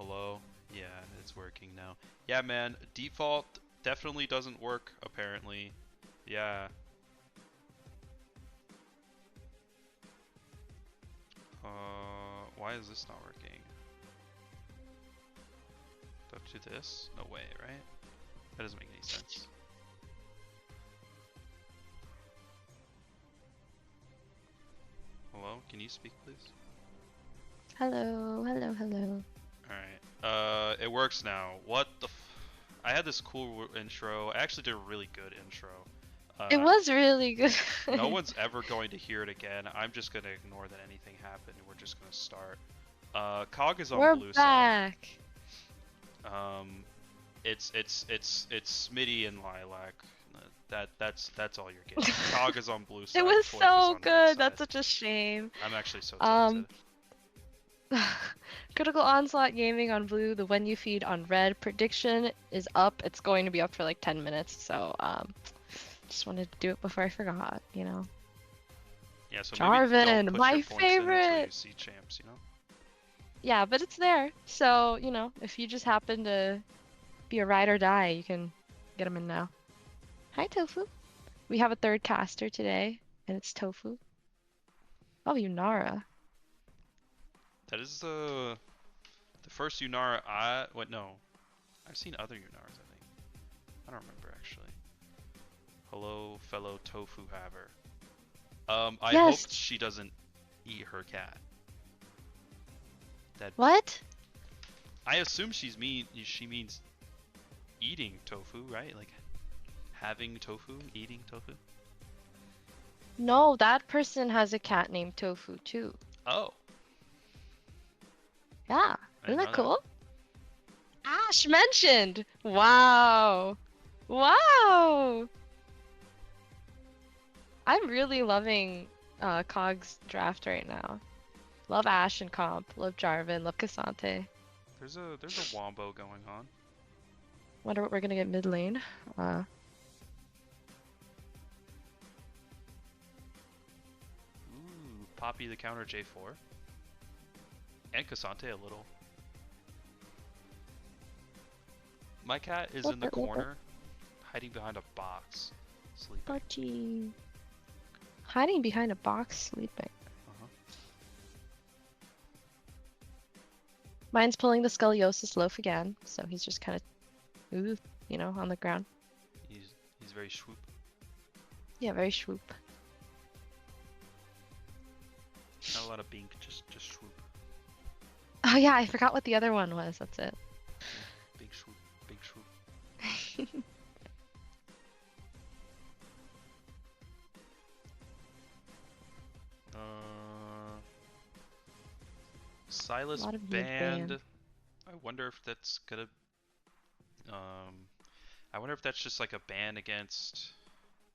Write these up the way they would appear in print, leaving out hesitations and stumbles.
Hello? Yeah, it's working now. Yeah, man, default definitely doesn't work, apparently. Yeah. Why is this not working? Do I have to do this? No way, right? That doesn't make any sense. Hello? Can you speak, please? Hello, hello, hello. Alright. It works now. What the I had this cool intro. I actually did a really good intro. It Uh, was really good. no one's ever going to hear it again. I'm just gonna ignore that anything happened and we're just gonna start. Cog is on We're blue side. back. Um, it's Smitty and Lilac. That's all you're getting. Cog is on blue It side. was Toif is so on red good. side. That's such a shame. I'm actually so tilted. Um, Critical Onslaught Gaming on blue, the when you feed on red. Prediction is up. It's going to be up for like 10 minutes, so just wanted to do it before I forgot, you know. Yeah, so maybe don't Jarvan, put your my points in until you favorite. see champs. You know. Yeah, but it's there. So, you know, if you just happen to be a ride or die, you can get them in now. Hi, Tofu. We have a third caster today, and it's Tofu. Oh, Yunara. That is the first Yunara wait, no. I've seen other Yunaras, I think. I don't remember actually. Hello, fellow tofu haver. I hope Yes. she doesn't eat her cat. That What? I assume she means eating tofu, right? Like having tofu, eating tofu. No, that person has a cat named Tofu too. Oh, Yeah. I Isn't didn't that know that. cool? Ash mentioned. Wow. Wow. I'm really loving Cog's draft right now. Love Ash and Comp. Love Jarvan. Love Cassante. There's a wombo going on. Wonder what we're gonna get mid lane. Uh, Ooh, Poppy the counter J4 and Cassante a little. My cat is in the corner, hiding behind a box, sleeping. Archie. Hiding behind a box, sleeping. Uh-huh. Mine's pulling the scoliosis loaf again, so he's just kind of, ooh, you know, on the ground. He's very swoop. Yeah, very swoop. Not a lot of bink, just swoop. Oh yeah, I forgot what the other one was. That's it. Yeah, big swoop, big swoop. A Silas lot of mid banned. ban. I wonder if that's gonna. Um, I wonder if that's just like a ban against.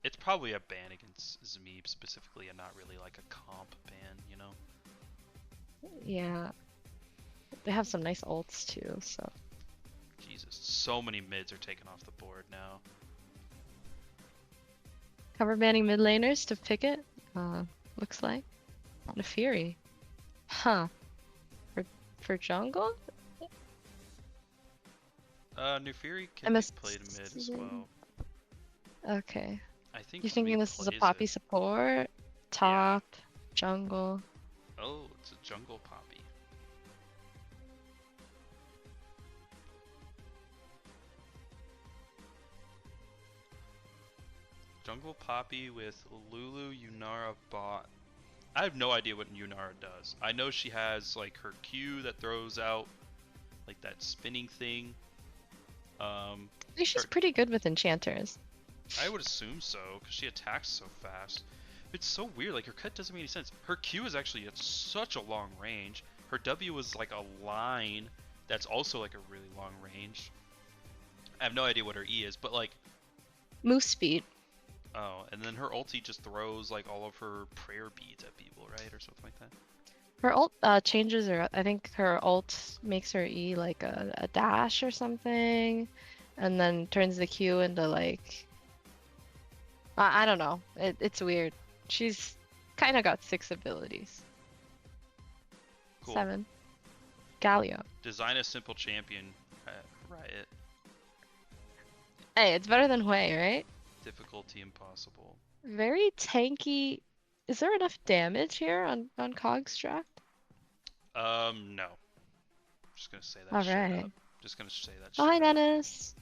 It's probably a ban against Zmeeb specifically, and not really like a comp ban, you know. Yeah, they have some nice ults too. So Jesus, so many mids are taken off the board now. cover banning mid laners to pick it. Looks like Nefiri. Huh? For jungle? Nefiri can be played mid as MSL. well. Okay. I think You thinking Zmeeb this is a plays it. poppy support? Yeah. Top, jungle. Oh, it's a jungle poppy. Jungle poppy with Lulu Yunara bot. I have no idea what Yunara does. I know she has like her Q that throws out like that spinning thing. I think she's Her, pretty good with enchanters. I would assume so because she attacks so fast. It's so weird. Like her cut doesn't make any sense. Her Q is actually at such a long range. Her W is like a line that's also like a really long range. I have no idea what her E is, but like Move speed. oh, and then her ulti just throws like all of her prayer beads at people, right, or something like that. Her ult changes her. I think her ult makes her E like a dash or something, and then turns the Q into like I don't know. It's weird. She's kind of got 6 abilities. Cool. 7. Galio. Design a simple champion. Riot. Hey, it's better than Hui, right? Difficulty impossible. Very tanky. Is there enough damage here on Cog's draft? No. Just gonna say that All straight right. up. Just gonna say that Oh, hi, straight up. Dennis.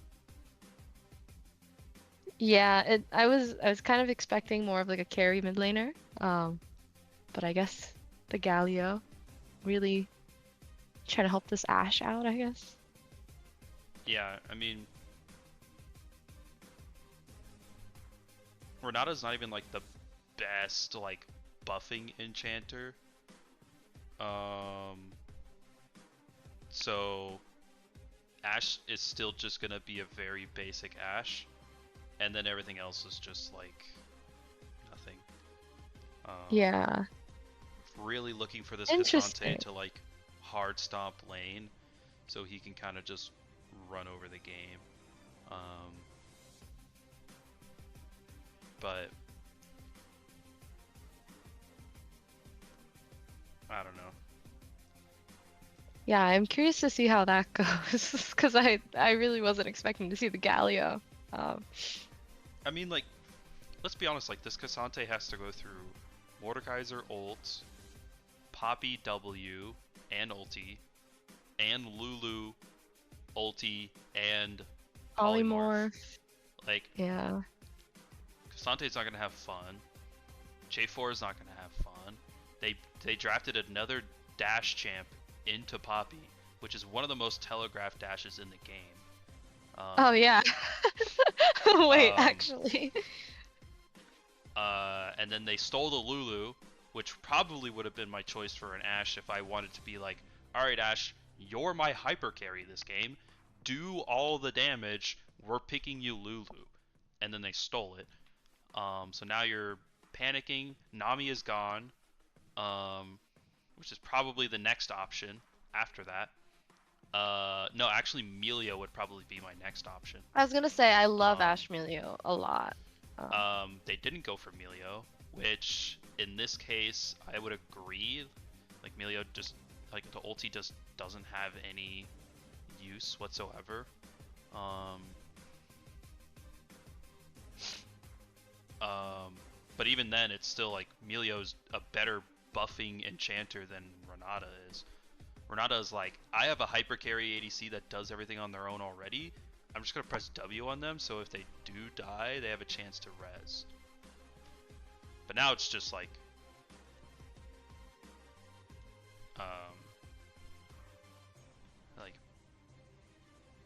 Yeah, I was kind of expecting more of like a carry mid laner. But I guess the Galio really trying to help this Ashe out, I guess. Yeah, I mean, Renata's not even like the best like buffing enchanter. Um, so Ashe is still just gonna be a very basic Ashe, and then everything else is just like nothing. Yeah, Really looking for this Cassante interesting. to like hard stomp lane, so he can kind of just run over the game. Um, but I don't know. Yeah, I'm curious to see how that goes because I really wasn't expecting to see the Galio. Um, I mean, like, let's be honest. Like, this Cassante has to go through Mordekaiser ult, Poppy W, and ulti, and Lulu ulti and polymorph. Polymorph. Like, Yeah. Cassante's not gonna have fun. J4 is not gonna have fun. They drafted another dash champ into Poppy, which is one of the most telegraphed dashes in the game. Oh yeah. Wait, Um, actually. and then they stole the Lulu, which probably would have been my choice for an Ashe if I wanted to be like, all right, Ashe, you're my hyper carry this game. Do all the damage. We're picking you Lulu. And then they stole it. So now you're panicking. Nami is gone, which is probably the next option after that. No, actually, Melia would probably be my next option. I was gonna say I love Um, Ashe Melio a lot. they didn't go for Melio, which in this case I would agree. Like Melio just like the ulti just doesn't have any use whatsoever. Um, but even then, it's still like Melio's a better buffing enchanter than Renata is. Renata is like, I have a hyper carry ADC that does everything on their own already. I'm just gonna press W on them, so if they do die, they have a chance to res. But now it's just like, um, like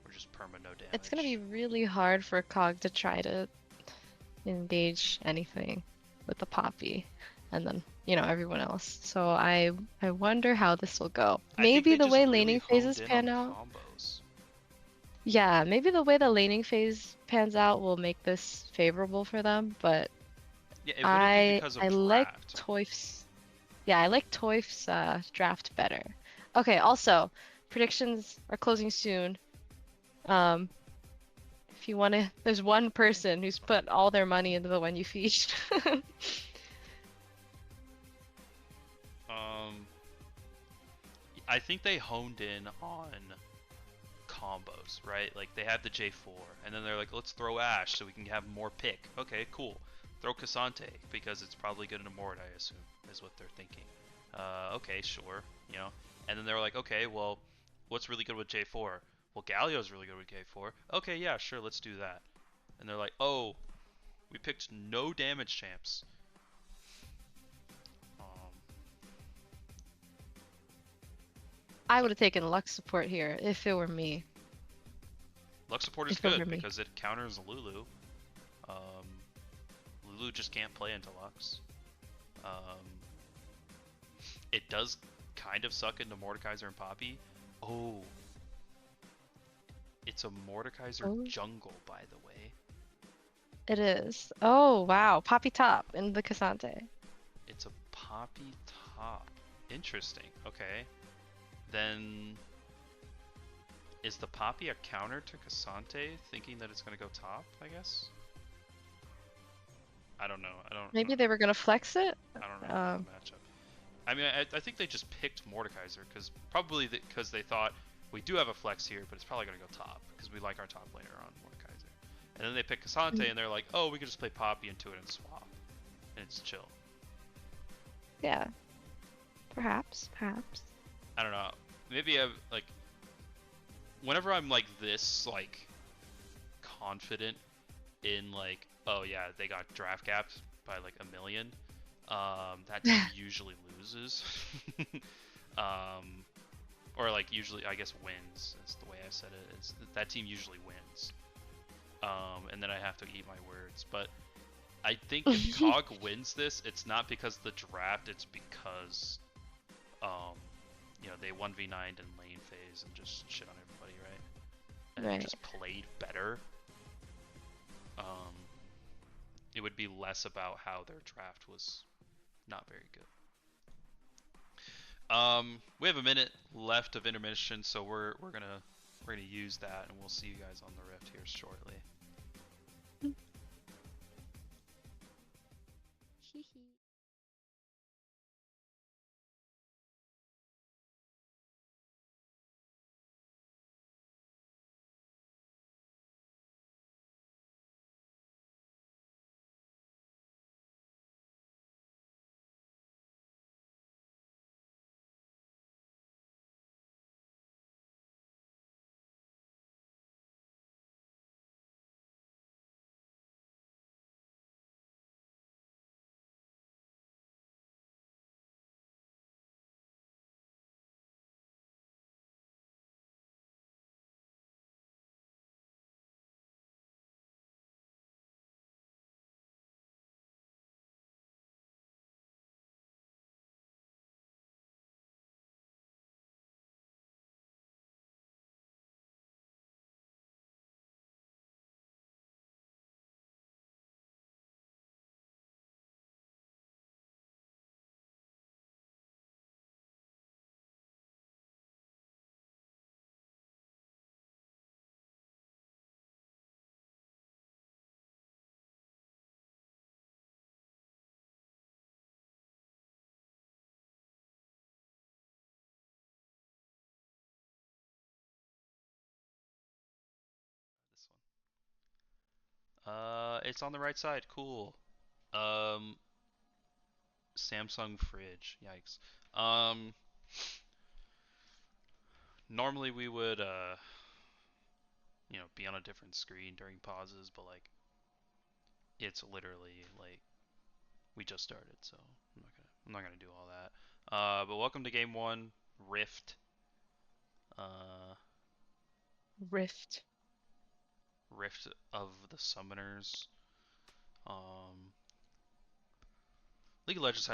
we're just perma no damage. It's gonna be really hard for Cog to try to engage anything with the Poppy, and then everyone else. So I wonder how this will go. I think Maybe they the just way really laning honed phases in on pan out. combos. Yeah, maybe the way the laning phase pans out will make this favorable for them, but Yeah, it wouldn't be I because of I like draft. Toif's yeah, I like Toif's draft better. Okay, also, predictions are closing soon. Um, if you want to, there's one person who's put all their money into the one you feast. Um, I think they honed in on combos, right? Like they had the J4, and then they're like, let's throw Ashe so we can have more pick. Okay, cool. Throw Cassante because it's probably good in a Mord, I assume, is what they're thinking. Okay, sure, you know. And then they were like, okay, well, what's really good with J4? Well, Galio's really good with K4. Okay, yeah, sure, let's do that. And they're like, oh, we picked no damage champs. Um, I would have taken Lux support here if it were me. Lux support is If it were good me. because it counters Lulu. Um, Lulu just can't play into Lux. Um, it does kind of suck into Mordekaiser and Poppy. Oh, it's a Mordekaiser Oh, jungle, by the way. it is. Oh, wow. Poppy top in the Cassante. It's a Poppy top. Interesting. Okay. Then is the Poppy a counter to Cassante, thinking that it's gonna go top? I guess. I don't know. I don't. Maybe they were gonna flex it. I don't know the Um, matchup. I mean, I think they just picked Mordekaiser because probably because they thought we do have a flex here, but it's probably gonna go top because we like our top laner on Mordekaiser. And then they pick Cassante, Mm. and they're like, oh, we could just play Poppy into it and swap, and it's chill. Yeah, perhaps, perhaps. I don't know. Maybe I like whenever I'm like this like confident in like, oh yeah, they got draft capped by like a million. That team usually loses. um, or like usually I guess wins. That's the way I said it. It's that team usually wins. And then I have to eat my words. But I think if Cog wins this, it's not because of the draft. It's because um, they 1v9'd in lane phase and just shit on everybody, right? And Right. just played better. Um, it would be less about how their draft was not very good. We have a minute left of intermission, so we're gonna use that, and we'll see you guys on the rift here shortly. This one. It's on the right side. Cool. Um, Samsung fridge. Yikes. Um, normally we would be on a different screen during pauses, but like it's literally like we just started, so I'm not gonna do all that. But welcome to game one, Rift. Uh, Rift. Rift of the Summoners. Um, League of Legends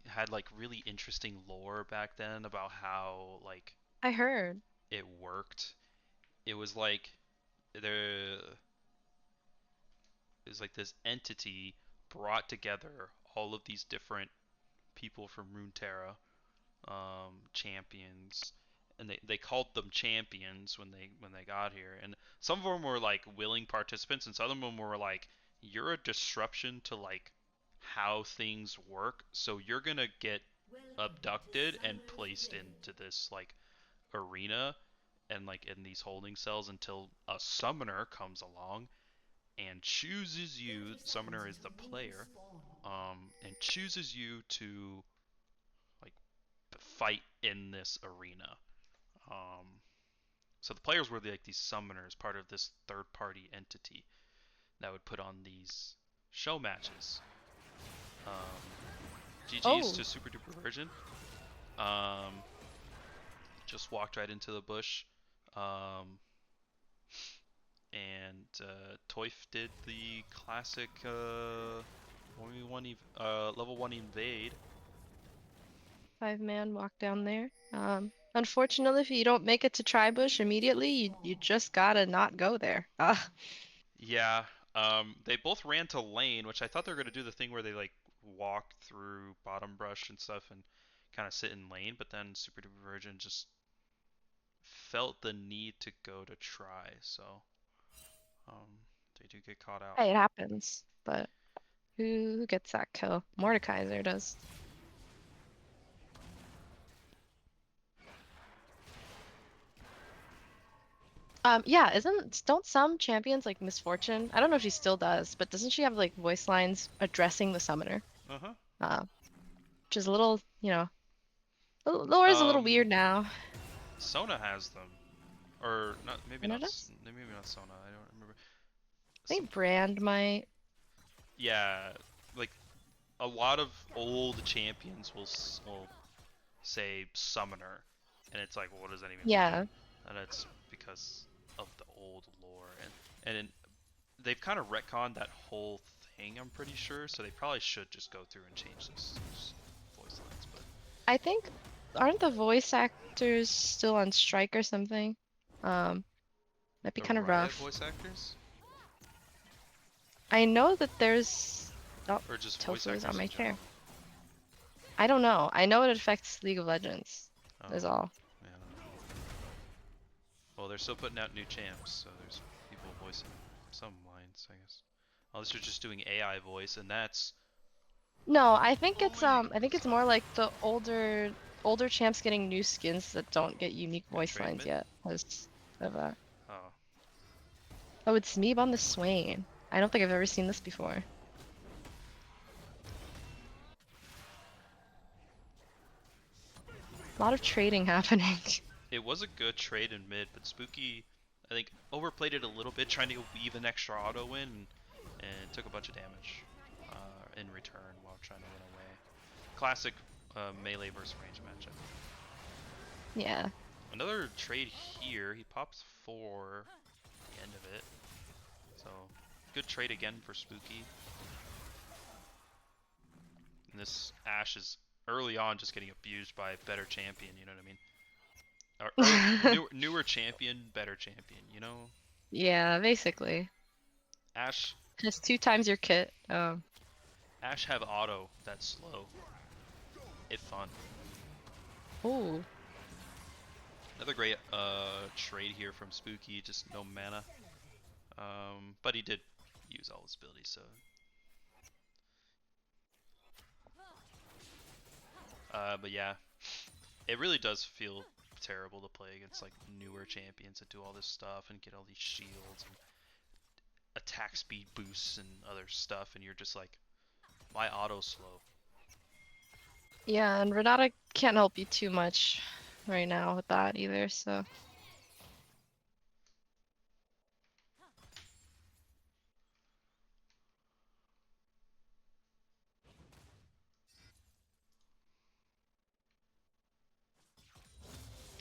had like really interesting lore back then about how like I heard. it worked. It was like there is like this entity brought together all of these different people from Runeterra, champions, and they called them champions when they got here. And some of them were like willing participants, and some of them were like, "You're a disruption to like how things work, so you're gonna get abducted and placed into this like arena and like in these holding cells until a summoner comes along and chooses you. Summoner is the player, and chooses you to like fight in this arena. Um, so the players were like these summoners, part of this third-party entity that would put on these show matches. Um, GG's Oh, to Super Duper Virgin. Um, just walked right into the bush. Um, and Toyf did the classic level 1 invade. 5-man walk down there. Unfortunately, if you don't make it to Tribush immediately, you just gotta not go there. Ah, Yeah, they both ran to lane, which I thought they were going to do the thing where they like walk through bottom brush and stuff and kind of sit in lane, but then Super Duper Virgin just felt the need to go to try, so um, they do get caught out. hey, it happens. But who gets that kill? Mordekaiser does. Yeah, don't some champions like Misfortune? I don't know if she still does, but doesn't she have like voice lines addressing the summoner? Uh-huh. Uh, which is a little, lore is a little Um, weird now. Sona has them. Or not, maybe And it not, is? maybe not Sona, I don't remember. I Some, think Brand might. yeah, like a lot of old champions will say summoner, and it's like, well, what does that even mean? Yeah. And it's because of the old lore, and they've kind of retconned that whole thing. I'm pretty sure, so they probably should just go through and change those voice lines. But I think, aren't the voice actors still on strike or something? Might be the kind of Riot rough. voice actors, I know that there's. Oh, or just voice Tofu is on actors my in chair. general. I don't know. I know it affects League of Legends. Oh, Is all. yeah, I don't know. Well, they're still putting out new champs, so there's people voicing some lines, I guess. Unless you're just doing AI voice, and that's No, I think it's sorry. more like the older champs getting new skins that don't get unique Good voice trade lines mid. yet. Because of that. Oh, Oh, it's Meeb on the Swain. I don't think I've ever seen this before. A lot of trading happening. it was a good trade in mid, but Spooky, I think, overplayed it a little bit, trying to weave an extra auto in, and took a bunch of damage in return while trying to win away. Classic melee versus range matchup. Yeah. Another trade here. He pops 4 at the end of it. So, good trade again for Spooky. And this Ashe is early on just getting abused by a better champion, you know what I mean? Newer champion, better champion, you know? Yeah, basically. Ashe Just 2 times your kit. Ashe have auto that's slow. It fun. Oh. Another great trade here from Spooky, just no mana. But he did use all his abilities, so but yeah, it really does feel terrible to play against like newer champions that do all this stuff and get all these shields and attack speed boosts and other stuff, and you're just like, why auto slow? Yeah, and Renata can't help you too much right now with that either, so.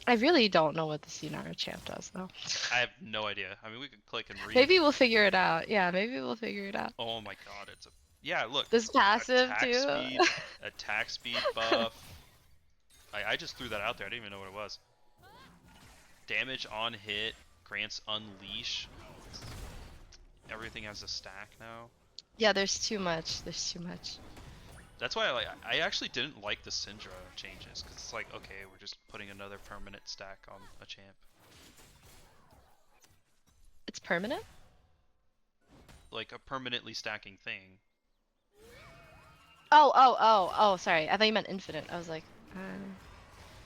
I really don't know what the Sinara champ does, though. I have no idea. I mean, we could click and read. Maybe we'll figure it out. Yeah, maybe we'll figure it out. Oh my god, it's a yeah. Look, This passive, attack too. speed, attack speed buff. I just threw that out there. I didn't even know what it was. Damage on hit grants unleash. Everything has a stack now. Yeah, there's too much. There's too much. That's why I actually didn't like the Syndra changes, because it's like, okay, we're just putting another permanent stack on a champ. It's permanent? Like a permanently stacking thing. Oh, sorry. I thought you meant infinite. I was like,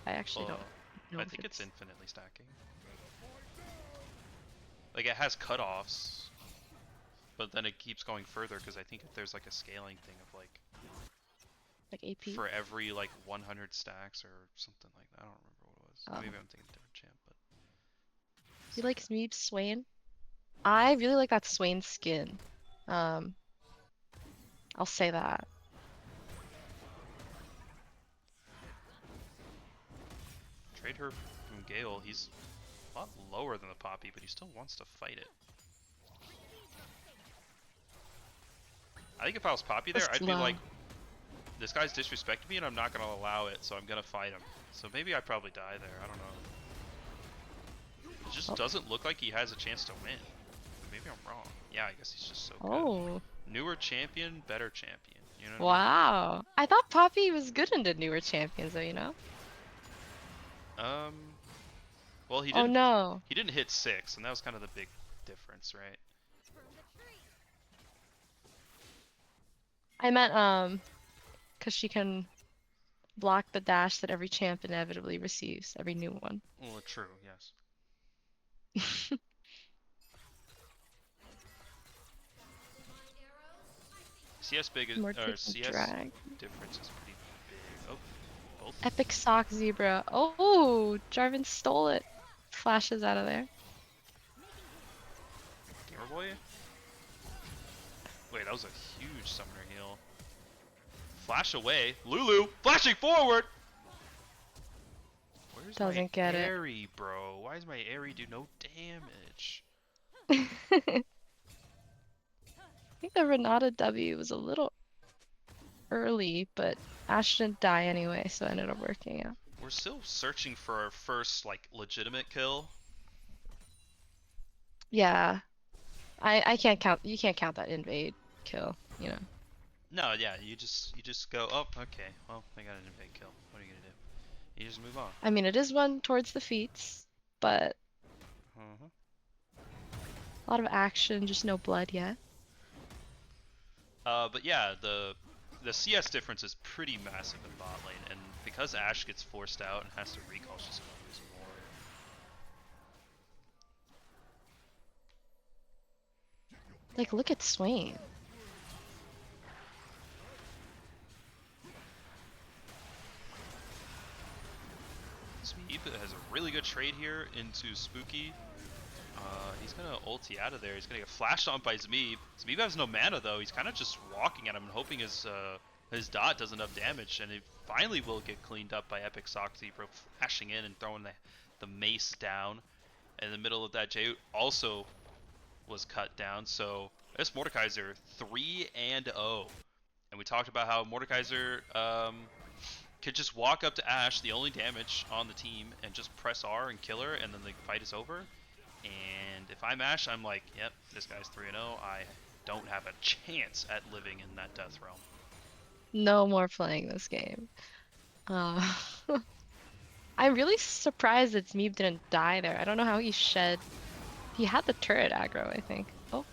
I actually don't Well, know I if think it's it's... infinitely stacking. Like it has cutoffs, but then it keeps going further because I think if there's like a scaling thing of like Like AP? for every like 100 stacks or something like that. I don't remember what it was. Oh. Maybe I'm thinking different champ, but You like Smeeb Swain? I really like that Swain skin. Um, I'll say that. trade her from Gale. He's a lot lower than the Poppy, but he still wants to fight it. I think if I was Poppy there, Just I'd be low. like, this guy's disrespecting me and I'm not going to allow it, so I'm going to fight him. So maybe I'd probably die there. I don't know. It just doesn't look like he has a chance to win. Maybe I'm wrong. Yeah, I guess he's just so good. Oh, Newer champion, better champion. You know what wow. I thought Poppy was good into newer champions, though, you know? I mean? Well, Oh no. he didn't hit 6, and that was kind of the big difference, right? I meant, because she can block the dash that every champ inevitably receives, every new one. Well, true, yes. CS big More or taking CS drag. difference is pretty big. Oh, both. Epic sock zebra. Oh, Jarvan stole it. Flashes out of there. Gamer Boy? Wait, that was a huge summoner heal. Flash away. Lulu flashing forward. Where's my Doesn't get it. Airy, bro? Why does my Airy do no damage? I think the Renata W was a little early, but Ash didn't die anyway, so it ended up working out. We're still searching for our first like legitimate kill. Yeah, I can't count. You can't count that invade kill. You know. No, yeah, you just go. Oh, okay. Well, I got an invade kill. What are you gonna do? You just move on. I mean, it is one towards the feats, but Uh-huh. a lot of action, just no blood yet. But yeah, the CS difference is pretty massive in bot lane, and because Ashe gets forced out and has to recall, she's just gonna lose more. Like, look at Swain. Smeeb has a really good trade here into Spooky. He's gonna ulti out of there. He's gonna get flashed on by Zmeeb. Zmeeb has no mana though. He's kind of just walking at him and hoping his dot does enough damage, and it finally will get cleaned up by Epic Sock Zebra flashing in and throwing the mace down. In the middle of that, Jay also was cut down. So this Mordekaiser 3-0, and we talked about how Mordekaiser could just walk up to Ashe, the only damage on the team, and just press R and kill her, and then the fight is over. And if I'm Ashe, I'm like, yep, this guy's 3-0. I don't have a chance at living in that death realm. No more playing this game. I'm really surprised that Zmeeb didn't die there. I don't know how he shed. He had the turret aggro, I think. Oh,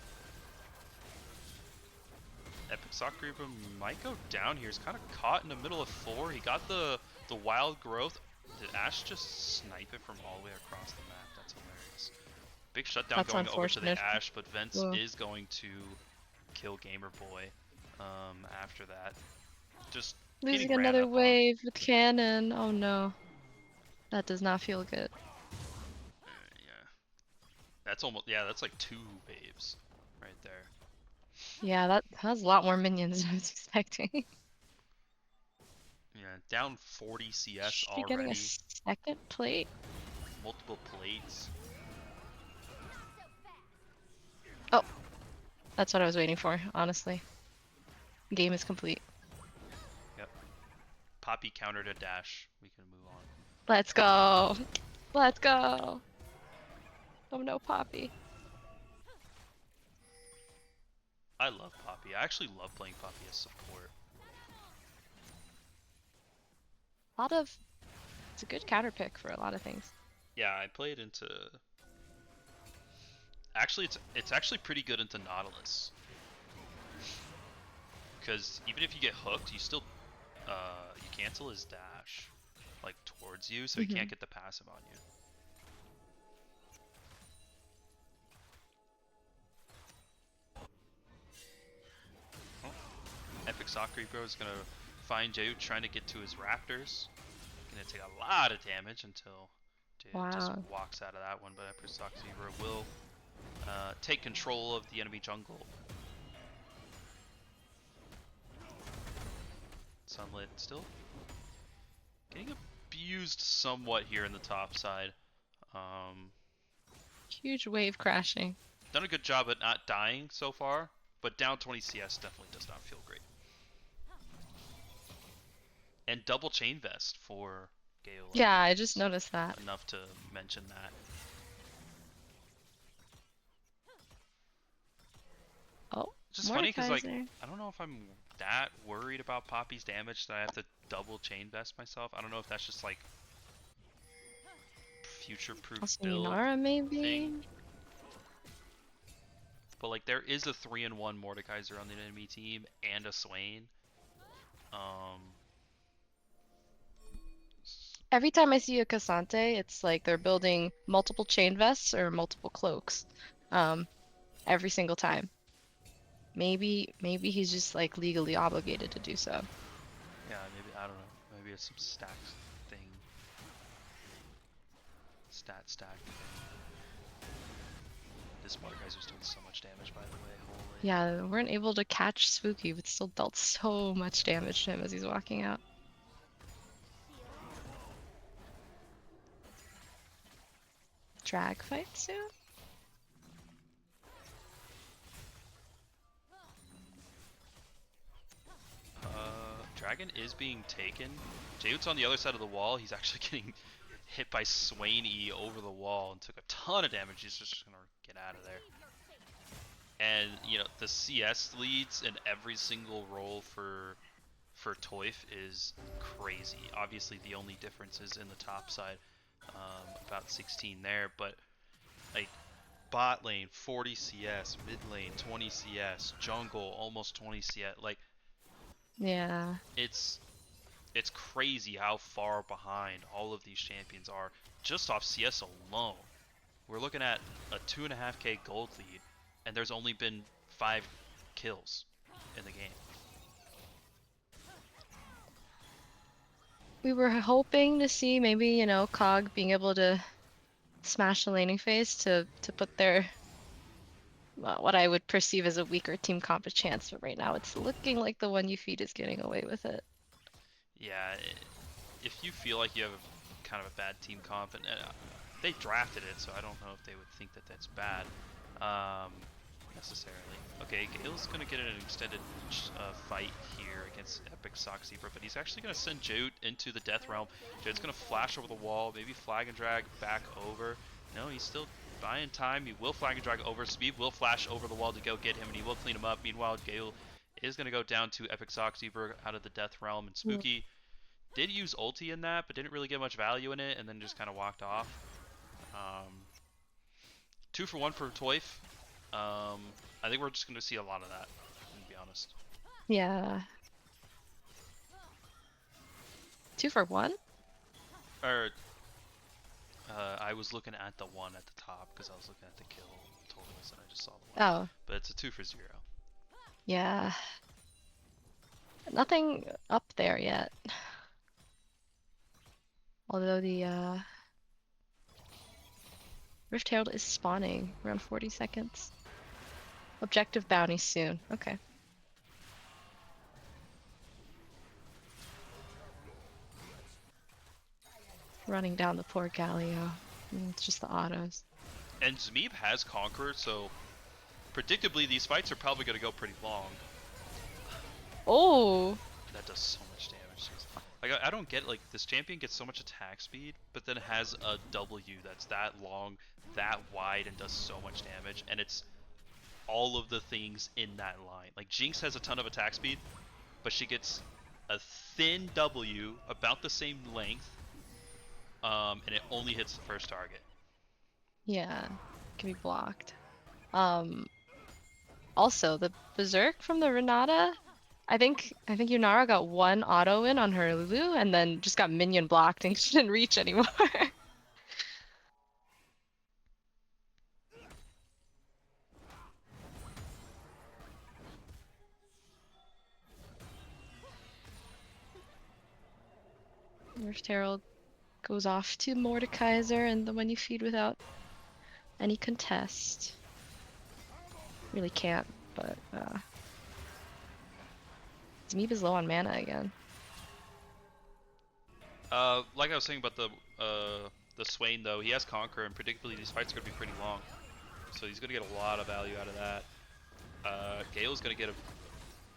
Epic Sock Reaper might go down here. He's kind of caught in the middle of 4. He got the wild growth. Did Ashe just snipe it from all the way across the map? That's hilarious. Big shutdown that's going over to the unfortunate. Ashe, but Vents Whoa. is going to kill Gamer Boy after that. Just Losing getting ran another up on. wave with cannon. Oh no. That does not feel good. Yeah. That's almost, yeah, that's like 2 waves right there. Yeah, that has a lot more minions than I was expecting. Yeah, down 40 CS Should be getting a already. second plate. Multiple plates. Oh, that's what I was waiting for, honestly. Game is complete. Yep. Poppy countered a dash. We can move on. Let's go. Let's go. Oh no, Poppy. I love Poppy. I actually love playing Poppy as support. It's a good counter pick for a lot of things. Yeah, I played into. Actually, it's actually pretty good into Nautilus. Because even if you get hooked, you still you cancel his dash like towards you, so he can't get the passive on you. Oh. Epic Sock Reaper is gonna find Jay trying to get to his Raptors. Gonna take a lot of damage until Jay just Wow. walks out of that one, but Epic Sock Zebra will take control of the enemy jungle. Sunlit still getting abused somewhat here in the top side. Huge wave crashing. Done a good job at not dying so far, but down 20 CS definitely does not feel great. And double chain vest for Gale. Yeah, I just noticed that. Enough to mention that. Oh, It's just funny because, like, Mordekaiser. I don't know if I'm that worried about Poppy's damage that I have to double chain vest myself. I don't know if that's just like future-proof Also build Nara, maybe? thing. But like there is a 3-in-1 Mordekaiser on the enemy team and a Swain. Every time I see a Cassante, it's like they're building multiple chain vests or multiple cloaks. Every single time. maybe he's just like legally obligated to do so. Yeah, maybe, I don't know. Maybe it's some stacks thing. Stack thing. This water geyser's doing so much damage, by the way. Holy. Yeah, we weren't able to catch Spooky, but still dealt so much damage to him as he's walking out. Drag fight soon? Dragon is being taken. Jayut's on the other side of the wall. He's actually getting hit by Swain E over the wall and took a ton of damage. He's just gonna get out of there. And you know, the CS leads in every single role for Toyf is crazy. Obviously, the only difference is in the top side, about 16 there. But like bot lane 40 CS, mid lane 20 CS, jungle almost 20 CS. Like Yeah. it's crazy how far behind all of these champions are just off CS alone. We're looking at a 2.5k gold lead, and there's only been 5 kills in the game. We were hoping to see maybe, you know, COG being able to smash the laning phase to put their what I would perceive as a weaker team comp a chance, but right now it's looking like the one you feed is getting away with it. Yeah, if you feel like you have kind of a bad team comp, and they drafted it, so I don't know if they would think that that's bad necessarily. Okay, Gale's going to get an extended fight here against Epic Sock Zebra, but he's actually going to send Jute into the Death Realm. Jute's going to flash over the wall, maybe flag and drag back over. No, he's still buying time. He will flag and drag over. Speed will flash over the wall to go get him, and he will clean him up. Meanwhile, Gale is going to go down to Epic Sock Zebra out of the Death Realm, and Spooky did use ulti in that, but didn't really get much value in it, and then just kind of walked off. 2 for 1 for Toyf. I think we're just going to see a lot of that, to be honest. Yeah. 2 for 1? Or, I was looking at the 1 at the top because I was looking at the kill totals and I just saw the 1. Oh. But it's a 2 for 0. Yeah. Nothing up there yet. Although the Rift Herald is spawning around 40 seconds. Objective bounty soon. Okay. Running down the poor Galio. It's just the autos. And Zmeeb has Conqueror, so predictably these fights are probably going to go pretty long. Oh! That does so much damage. Like, I don't get, like, this champion gets so much attack speed, but then has a W that's that long, that wide, and does so much damage, and it's all of the things in that line. Like, Jinx has a ton of attack speed, but she gets a thin W, about the same length, and it only hits the first target. Yeah, can be blocked. Also, the Berserk from the Renata, I think Yunara got 1 auto in on her Lulu and then just got minion blocked and she didn't reach anymore. Rift Herald goes off to Mordekaiser and the one you feed without any contest. Really can't, but Zmeeb is low on mana again. Like I was saying about the Swain though, he has Conquer, and predictably these fights are gonna be pretty long, so he's gonna get a lot of value out of that. Gale's gonna get a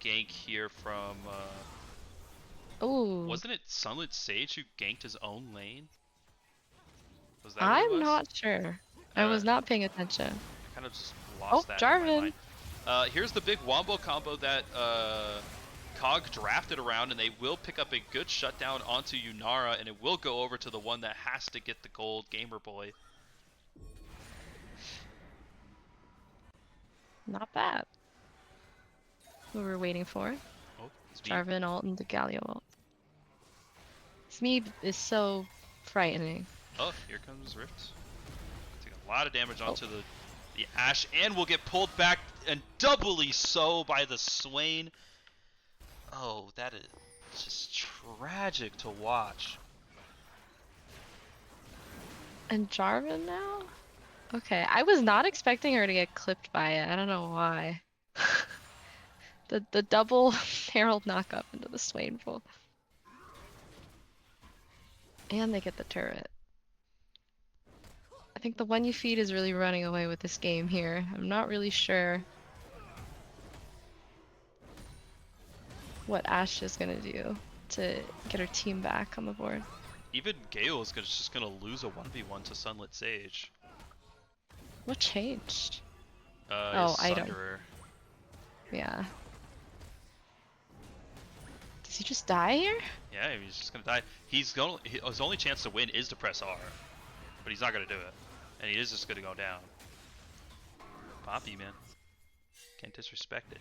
gank here from. Oh. Wasn't it Sunlit Sage who ganked his own lane? Was that what it I'm was? not sure. I was not paying attention. I kind of just lost that in my mind. Here's the big Wombo combo that COG drafted around, and they will pick up a good shutdown onto Yunara, and it will go over to the one that has to get the gold, Gamer Boy. Not bad. What we were waiting for. Oh, Jarvan ult and the Galio ult. Zmeeb is so frightening. Oh, here comes Rift. Taking a lot of damage onto the The Ashe and will get pulled back, and doubly so by the Swain. Oh, that is just tragic to watch. And Jarvan now? Okay, I was not expecting her to get clipped by it. I don't know why. The double Herald knockup into the Swain pool. And they get the turret. I think the one you feed is really running away with this game here. I'm not really sure what Ashe is gonna do to get her team back on the board. Even Gale is just gonna lose a 1v1 to Sunlit Sage. What changed? Oh, item. Sunderer. Yeah. Does he just die here? Yeah, he's just gonna die. His only chance to win is to press R, but he's not gonna do it, and he is just gonna go down. Poppy, man, can't disrespect it.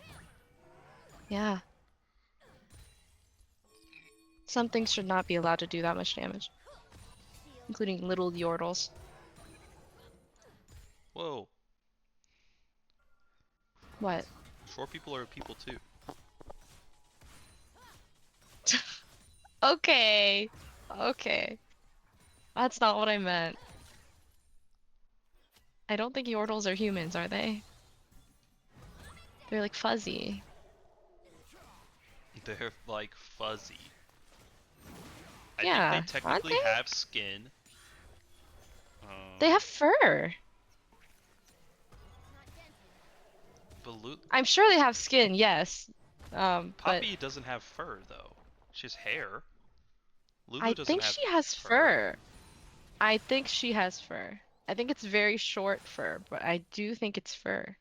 Yeah. Some things should not be allowed to do that much damage, including little Yordles. Whoa. What? Short people are people too. Okay. Okay. That's not what I meant. I don't think Yordles are humans, are they? They're like fuzzy. They're like fuzzy. I Yeah, think they technically aren't they? have skin. They have fur. I'm sure they have skin, yes. But Poppy doesn't have fur though. She has hair. Lulu I doesn't think have she has fur. I think she has fur. I think it's very short fur, but I do think it's fur.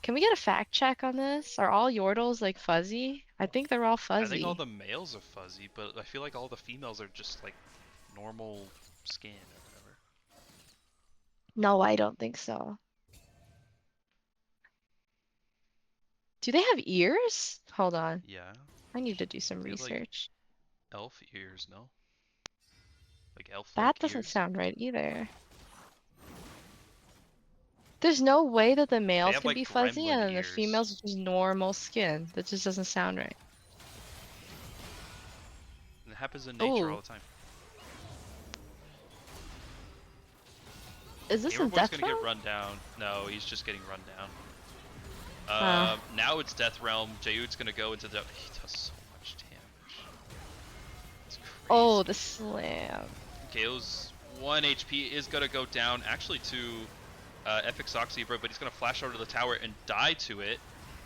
Can we get a fact check on this? Are all Yordles like fuzzy? I think they're all fuzzy. I think all the males are fuzzy, but I feel like all the females are just like normal skin or whatever. No, I don't think so. Do they have ears? Hold on. Yeah. I need to do some They have like research. elf ears, no? Like elf-like That doesn't ears. sound right either. There's no way that the They males have can like be fuzzy gremlin and then the ears. females are just normal skin. That just doesn't sound right. It happens in nature Ooh. all the time. Is this Gamer in Boy's Death gonna get Realm? run down. No, he's just getting run down. Oh. Now it's Death Realm. Jayud's gonna go into the. He does so much damage. It's crazy. Oh, the slam. Gale's 1 HP is gonna go down. Actually, to FX Oxybro, but he's gonna flash over to the tower and die to it.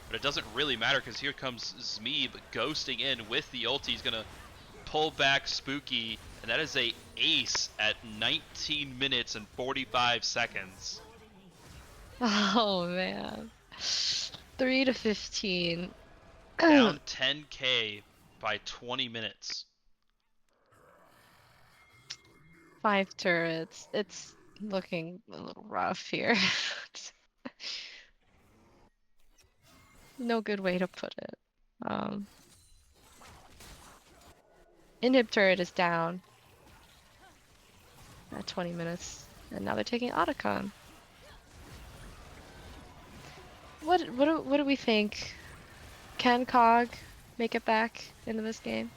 But it doesn't really matter because here comes Zmeeb ghosting in with the ulti. He's gonna pull back Spooky, and that is a ace at 19 minutes and 45 seconds. Oh man. 3 to 15. Down 10k by 20 minutes. 5 turrets. It's looking a little rough here. No good way to put it. Inhib turret is down at 20 minutes, and now they're taking Otacon. What do we think? Can COG make it back into this game?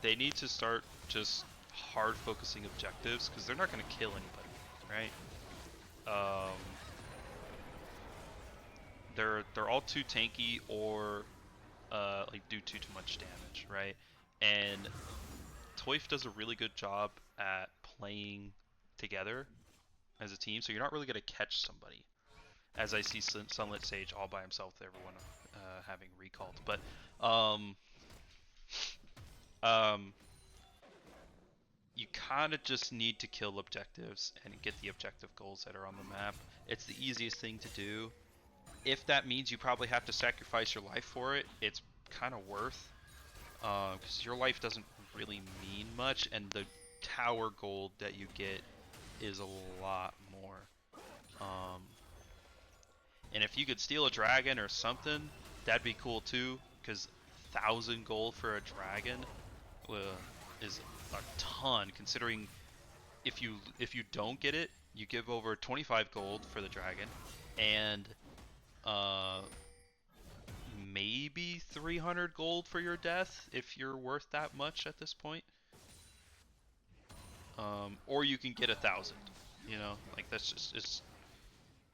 They need to start just hard focusing objectives because they're not going to kill anybody, right? They're all too tanky or like do too much damage, right? And Toyf does a really good job at playing together as a team, so you're not really going to catch somebody. As I see Sunlit Sage all by himself, everyone having recalled, but you kind of just need to kill objectives and get the objective goals that are on the map. It's the easiest thing to do. If that means you probably have to sacrifice your life for it, it's kind of worth, because your life doesn't really mean much, and the tower gold that you get is a lot more. And if you could steal a dragon or something, that'd be cool too, because 1,000 gold for a dragon is a ton, considering if you don't get it, you give over 25 gold for the dragon, and uh, maybe 300 gold for your death if you're worth that much at this point. Or you can get 1,000. You know, like that's just it's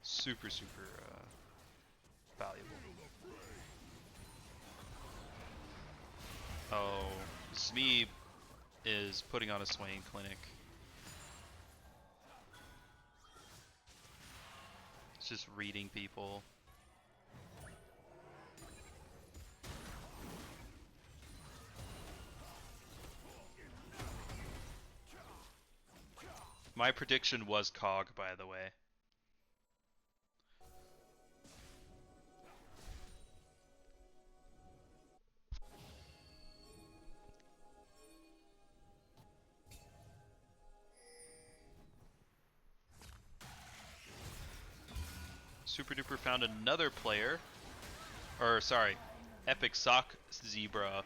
super valuable. Oh, Zmeeb is putting on a Swain clinic. It's just reading people. My prediction was Cog, by the way. Super Duper found another player. Or, sorry, Epic Sock Zebra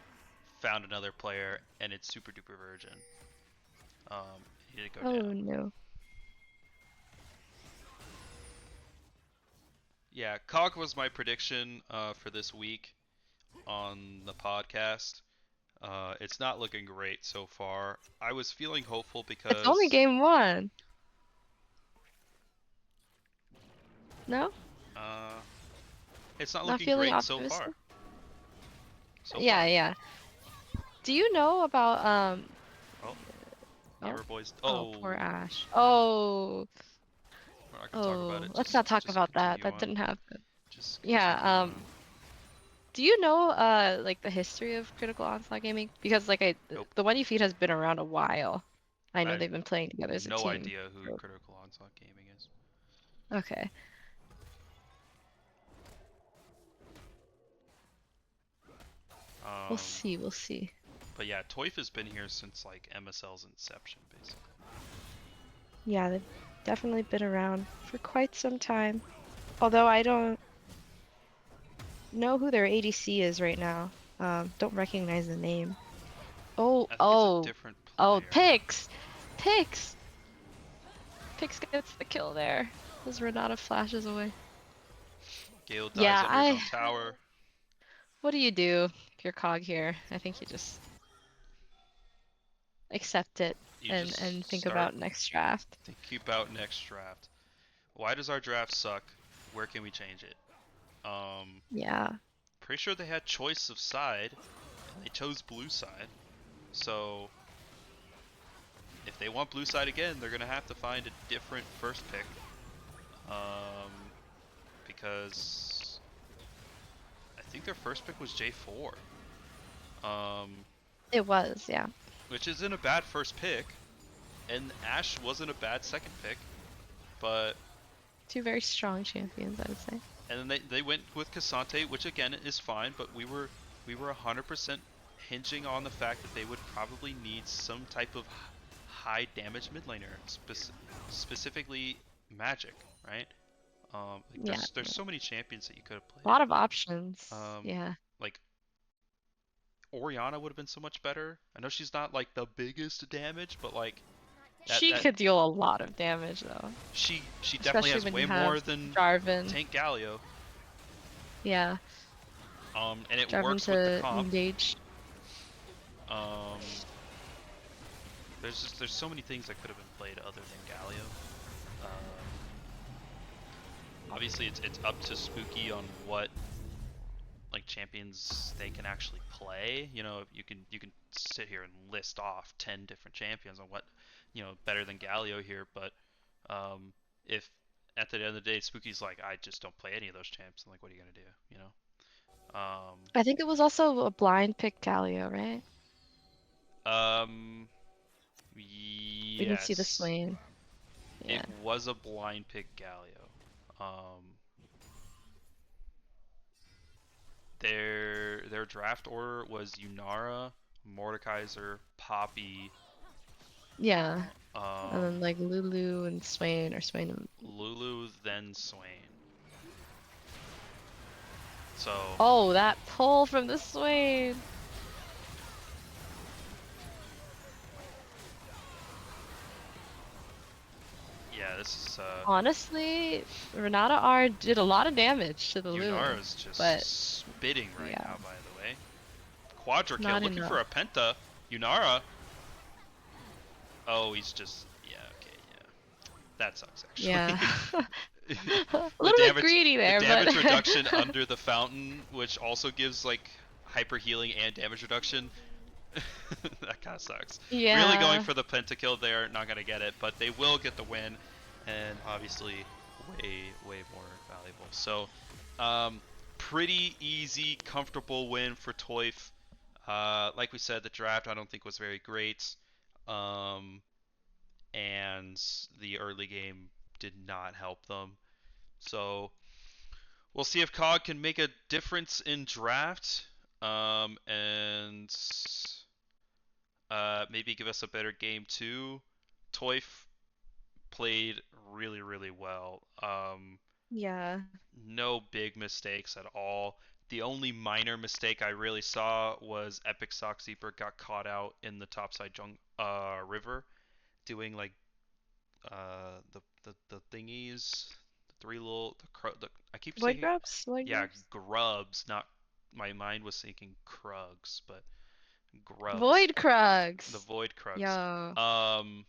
found another player, and it's Super Duper Virgin. He did go Oh down. no. Yeah, Cog was my prediction for this week on the podcast. It's not looking great so far. I was feeling hopeful It's only because game one. No? uh, it's not Not looking feeling great so far. optimistic? So Yeah, far. yeah. Do you know about Oh, oh, Gamer Boys. oh, Oh, poor Ash. Oh, we're not gonna talk about oh. it. Let's Just not talk just about that. continue That on. didn't happen. Just Yeah, continue on. do you know like the history of Critical Onslaught Gaming? Because like Nope. the one you feed has been around a while. I I know have they've been playing together as a no team. idea who Critical Onslaught Gaming is. Okay. We'll Um, see, we'll see. but yeah, Toyf has been here since like MSL's inception, basically. Yeah, they've definitely been around for quite some time. Although I don't know who their ADC is right now. Don't recognize the name. Oh, I think it's a oh, different oh, player. Pix! Pix! Pix gets the kill there. As Renata flashes away. Gale dies Yeah, under his own tower. what do you do if you're Cog here? I think you just accept it You and just think start about next draft. to keep out next draft. Why does our draft suck? Where can we change it? Yeah. Pretty sure they had choice of side, and they chose blue side. So if they want blue side again, they're gonna have to find a different first pick. Because I think their first pick was J4. It was, yeah. Which isn't a bad first pick, and Ashe wasn't a bad second pick, but Two very strong champions, I would say. and then they went with Cassante, which again is fine, but we were 100% hinging on the fact that they would probably need some type of high damage mid laner, specifically Magic, right? Like Yeah. there's so many champions that you could have A played. lot of options. Yeah. Like Orianna would have been so much better. I know she's not like the biggest damage, but like She that could deal a lot of damage though. she definitely Especially has when way you more have than Jarvan. Tank Galio. Yeah. And it Jarvan works with the to comp. engage. Um, there's so many things that could have been played other than Galio. Obviously it's up to Spooky on what like champions they can actually play. You know, you can sit here and list off 10 different champions on what, you know, better than Galio here, but if at the end of the day Spooky's like, I just don't play any of those champs, I'm like, what are you gonna do, you know? I think it was also a blind pick Galio, right? Um, We didn't see the yes, Swain. it Yeah. was a blind pick Galio. Um, their draft order was Yunara, Mordekaiser, Poppy, Yeah. And um, then like Lulu and Swain or Swain and Lulu, then Swain. So oh, that pull from the Swain. Yeah, this is Honestly, Renata R did a lot of damage to the Lulu, Yunara's just but spitting right yeah, now, by the way. Quadra kill, not looking for enough. a penta. Yunara. Oh, he's just yeah, okay, yeah. That sucks Yeah. actually. A the little bit damage greedy the there, but damage reduction under the fountain, which also gives like hyper healing and damage reduction. That kind of sucks. Really going yeah. for the pentakill there, not gonna get it, but they will get the win, and obviously way more valuable. So, um, pretty easy, comfortable win for Toyf. Like we said, the draft I don't think was very great, um, and the early game did not help them. So we'll see if COG can make a difference in draft, and maybe give us a better game too. Toyf played really well. Yeah. No big mistakes at all. The only minor mistake I really saw was Epic Sockseeper got caught out in the topside river doing like the thingies, the three little I keep Void saying grubs? Void yeah grubs? grubs, not my mind was thinking krugs, but grubs, Void the Krugs! void krugs. Yo. Um,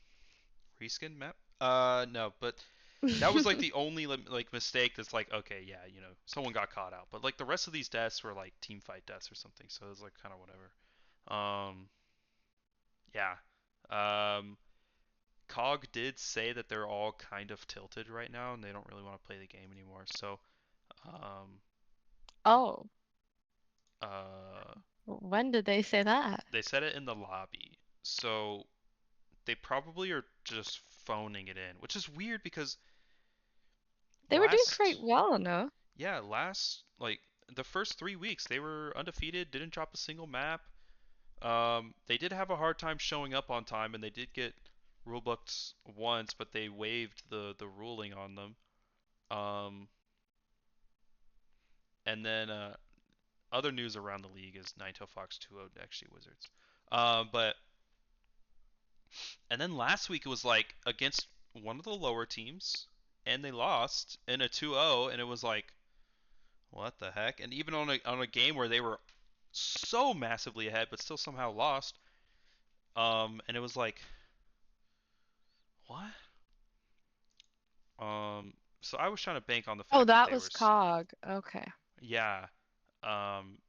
reskin map? No, but that was like the only like mistake that's like okay, yeah, you know, someone got caught out, but like the rest of these deaths were like team fight deaths or something, so it was like kind of whatever. Yeah. Um, Cog did say that they're all kind of tilted right now and they don't really want to play the game anymore. So, um, Oh, uh, when did they say that? they said it in the lobby. So they probably are just phoning it in, which is weird because They were doing last quite well, no? yeah, last like the first 3 weeks they were undefeated, didn't drop a single map. They did have a hard time showing up on time, and they did get rulebooked once, but they waived the ruling on them. Um, and then other news around the league is Ninetale Fox 2-0 actually Wizards. But and then last week it was like against one of the lower teams, and they lost in a 2-0, and it was like what the heck? And even on a game where they were so massively ahead, but still somehow lost. And it was like what? So I was trying to bank on the Oh, fact that that they were was COG. Okay. yeah. Um,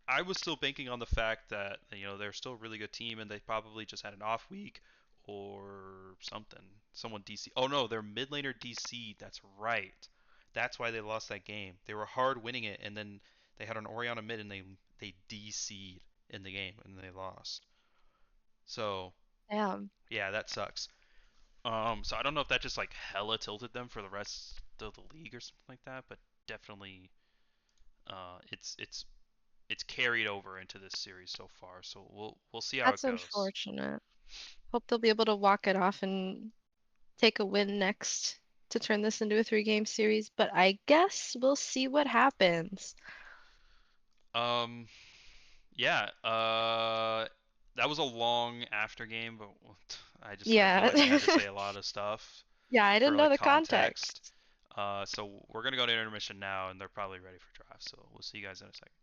I was still banking on the fact that you know they're still a really good team and they probably just had an off week or something. Someone DC. Oh no, their mid laner DC. That's right. That's why they lost that game. They were hard winning it and then they had an Orianna mid and they DC'd in the game and they lost. So Damn. yeah, that sucks. So I don't know if that just like hella tilted them for the rest of the league or something like that, but definitely, it's carried over into this series so far. So we'll see how it That's goes. unfortunate. Hope they'll be able to walk it off and take a win next to turn this into a three-game series, but I guess we'll see what happens. Um, yeah. That was a long after game, but I felt Yeah. like I had to say a lot of stuff Yeah, I for didn't know like the context. context. So we're gonna go to intermission now, and they're probably ready for draft. So we'll see you guys in a second.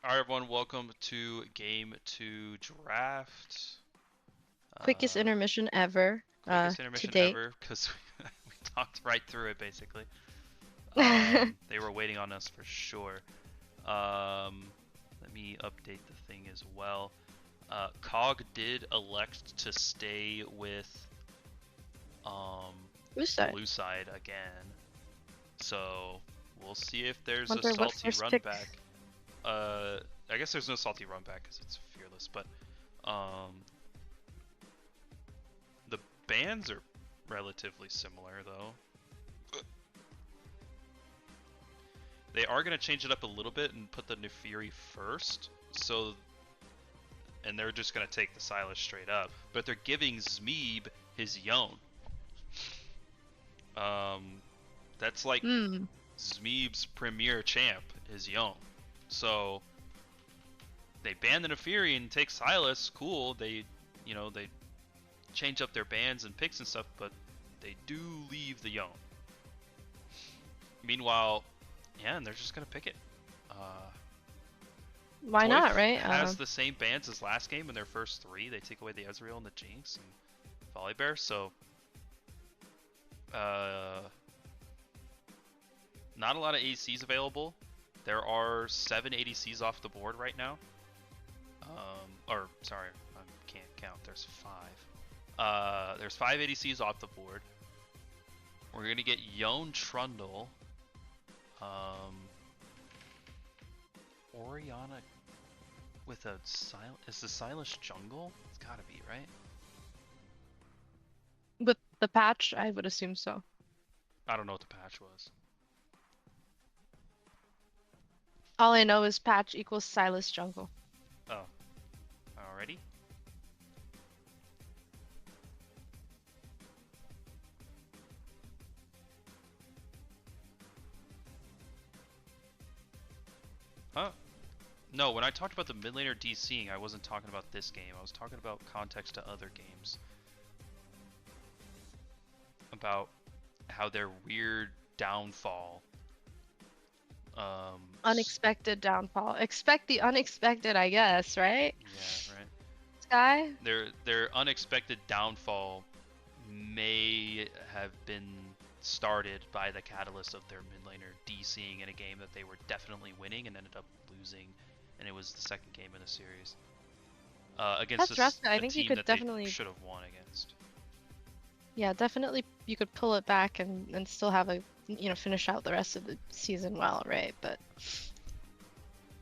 Alright, everyone, welcome to Game 2 Draft. Quickest intermission ever. Quickest To intermission date. ever, because we talked right through it, basically. They were waiting on us for sure. Let me update the thing as well. Cog did elect to stay with Who's that? Blue Side again. So, we'll see if there's Wonder a what salty first run pick. back. I guess there's no salty run back because it's fearless, but the bands are relatively similar though. They are gonna change it up a little bit and put the Nefiri first, and they're just gonna take the Silas straight up, but they're giving Zmeeb his Yone. That's like Zmeeb's premier champ is Yone. So they ban the Nefiri and take Silas. Cool. They change up their bans and picks and stuff, but they do leave the Yone. Meanwhile, yeah, and they're just gonna pick it. Why not, right? Has the same bans as last game in their first 3. They take away the Ezreal and the Jinx and Volibear, so not a lot of ADCs available. There are 7 ADCs off the board right now. Or sorry, I can't count. There's 5. There's 5 ADCs off the board. We're gonna get Yone Trundle. Orianna with a is the Silas jungle? It's gotta be, right? With the patch, I would assume so. I don't know what the patch was. All I know is patch equals Silas jungle. Oh. Alrighty. Huh? No, when I talked about the mid laner DCing, I wasn't talking about this game. I was talking about context to other games. About how their weird downfall. Unexpected downfall. Expect the unexpected, I guess, right? Yeah, right. Sky? Their unexpected downfall may have been started by the catalyst of their mid laner DCing in a game that they were definitely winning and ended up losing, and it was the second game in the series against That's rough. I a think team you could that definitely. they should have won against. Yeah, definitely. You could pull it back and still have a finish out the rest of the season well, right? But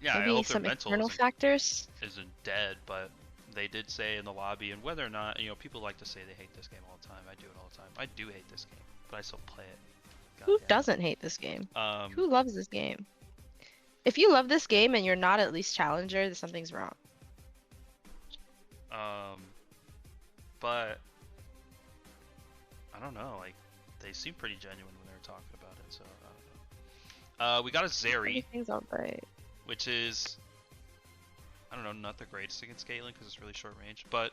Yeah, I maybe hope their some mental external factors. isn't dead, but they did say in the lobby, and whether or not, people like to say they hate this game all the time. I do it all the time. I do hate this game, but I still play it. Who doesn't hate this game? Um, Who loves this game? If you love this game and you're not at least challenger, then something's wrong. But I don't know. Like, they seem pretty genuine when they were talking about it. So I don't know. We got a Zeri, Everything's alright. which is, I don't know, not the greatest against Caitlyn because it's really short range. But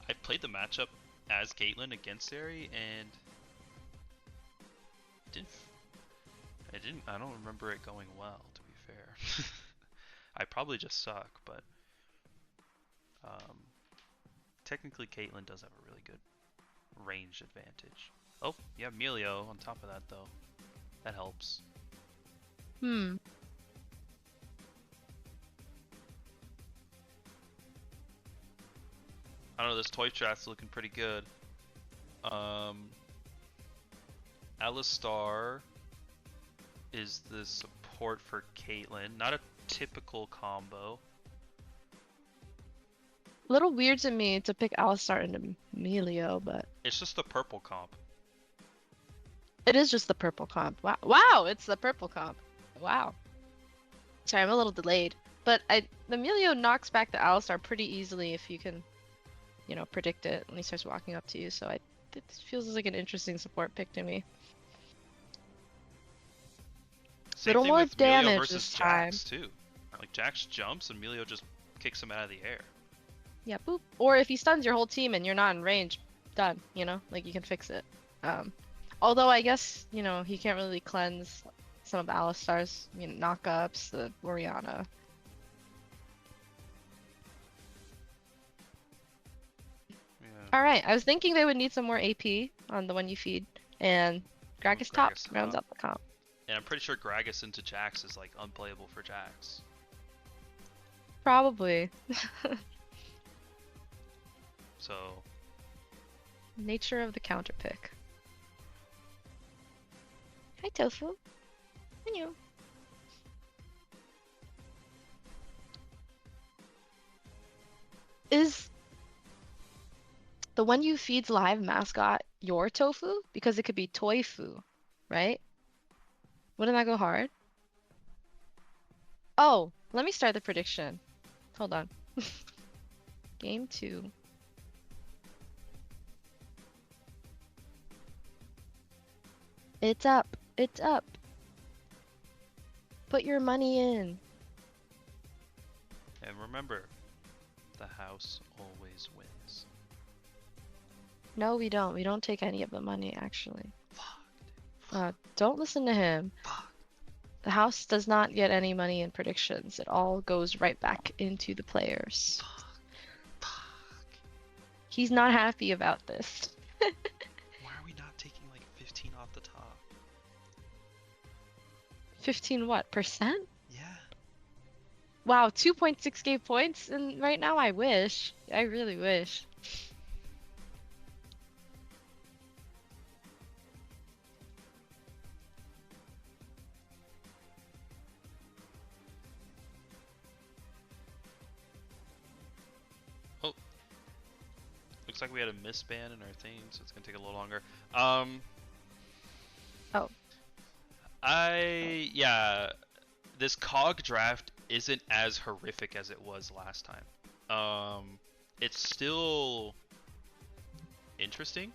I played the matchup as Caitlyn against Zeri, and I don't remember it going well, to be fair. I probably just suck, but technically Caitlyn does have a really good range advantage. Oh, yeah, Melio on top of that, though. That helps. I I don't know, this toy draft's looking pretty good. Alistar is the support for Caitlyn. Not a typical combo. A little weird to me to pick Alistar into Melio, but It's just the purple comp. it is just the purple comp. Wow, wow, it's the purple comp. Wow. Sorry, I'm a little delayed, but the Melio knocks back the Alistar pretty easily if you can, predict it when he starts walking up to you. So it feels like an interesting support pick to me. Same Little thing more with Melio damage versus this time. Jax too. Like Jax jumps and Melio just kicks him out of the air. Yeah, boop. Or if he stuns your whole team and you're not in range, done. Like you can fix it. Although I guess he can't really cleanse some of Alistar's knockups, the Orianna. All right, I was thinking they would need some more AP on the one you feed, and Ooh, Gragas top Gragas rounds top. out the comp. And I'm pretty sure Gragas into Jax is like unplayable for Jax. Probably. So Nature of the counter pick. Hi, Tofu. Hello. Is the one you feeds live mascot your Tofu? Because it could be Toifu, right? Wouldn't that go hard? Oh, let me start the prediction. Hold on. Game 2. It's up. It's up. Put your money in. and remember, the house always wins. No, we don't. We don't take any of the money, actually. Fuck. Don't listen to him. Fuck. The house does not get any money in predictions. It all goes right back into the players. Fuck. He's not happy about this. Why are we not taking like 15 off the top? 15 what? Percent? Yeah. Wow, 2.6k points, and right now I wish. I really wish. Oh. Looks like we had a misban in our thing, so it's gonna take a little longer. Oh. Yeah, this cog draft isn't as horrific as it was last time. It's still interesting,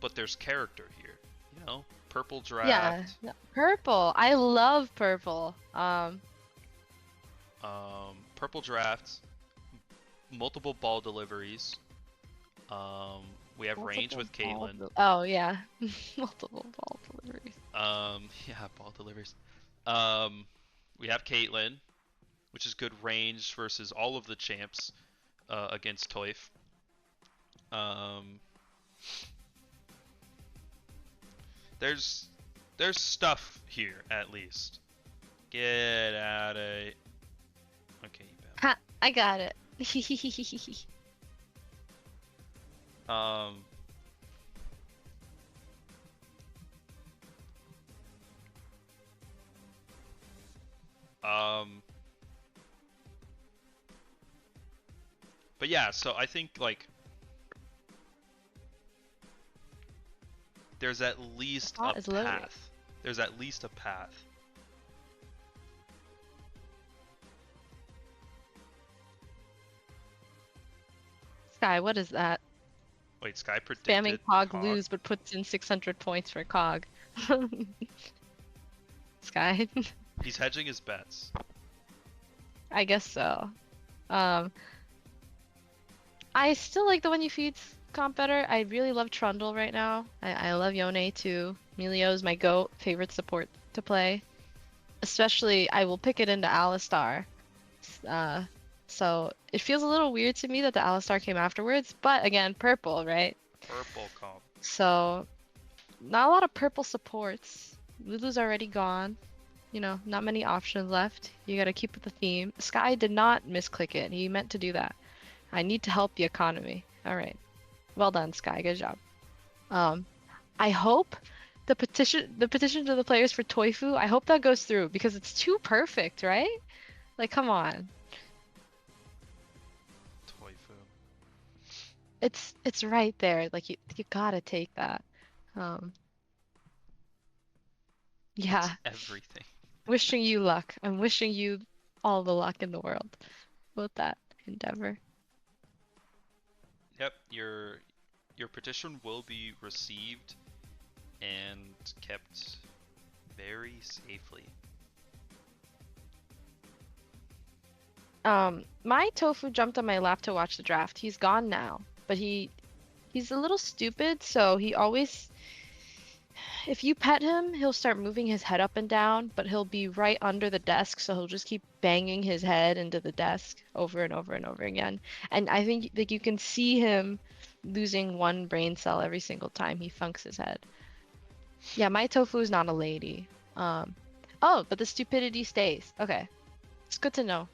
but there's character here. You know, purple Yeah, draft. purple. I love purple. Purple draft. Multiple ball deliveries. We have range with Caitlyn. Oh yeah, multiple ball deliveries. Yeah, ball deliveries. We have Caitlyn, which is good range versus all of the champs against Toyf. Um, there's stuff here at least. Get out of. Okay, you bet. Ha! I got it. Um. But yeah, so I think like there's at least a path. There's at least a path. Sky, what is that? Wait, Sky predicted Spamming Cog lose, but puts in 600 points for Cog. Sky. He's hedging his bets. I guess so. I still like the one you feed comp better. I really love Trundle right now. I love Yone too. Melio's my goat, favorite support to play. Especially, I will pick it into Alistar. So it feels a little weird to me that the Alistar came afterwards, but again, purple, right? Purple comp. So, not a lot of purple supports. Lulu's already gone. You know, not many options left. You gotta keep with the theme. Sky did not misclick it. He meant to do that. I need to help the economy. All right. Well done, Sky. Good job. I hope the petition to the players for Toifu, I hope that goes through because it's too perfect, right? Like, come on. Toifu. It's right there. Like you gotta take that. Yeah. It's everything. Wishing you luck. I'm wishing you all the luck in the world with that endeavor. Yep, your petition will be received and kept very safely. My Tofu jumped on my lap to watch the draft. He's gone now, but he's a little stupid, so he always If you pet him, he'll start moving his head up and down, but he'll be right under the desk, so he'll just keep banging his head into the desk over and over and over again. And I think like you can see him losing one brain cell every single time he funks his head. Yeah, my tofu is not a lady. Um, oh, but the stupidity stays. Okay, it's good to know.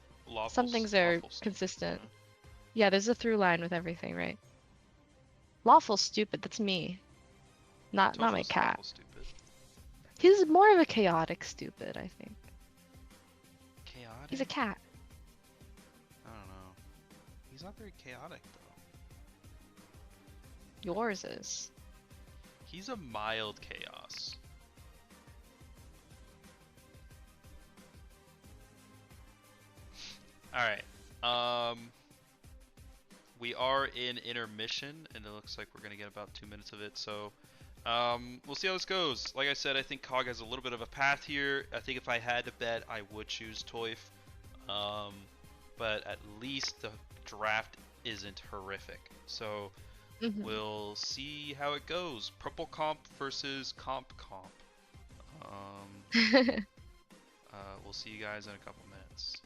Some things are Lawful stupid. consistent. Yeah. Yeah, there's a through line with everything, right? Lawful stupid, that's me, not Tofu my is cat. lawful stupid. He's more of a chaotic stupid, I think. He's a Chaotic? cat. I don't know. He's not very chaotic though. Yours is. He's a mild chaos. All right. We are in intermission, and it looks like we're gonna get about 2 minutes of it. So, we'll see how this goes. Like I said, I think Cog has a little bit of a path here. I think if I had to bet, I would choose Toyf. Um, but at least the draft isn't horrific. So Hmm. we'll see how it goes. Purple comp versus comp comp. Um, we'll see you guys in a couple minutes.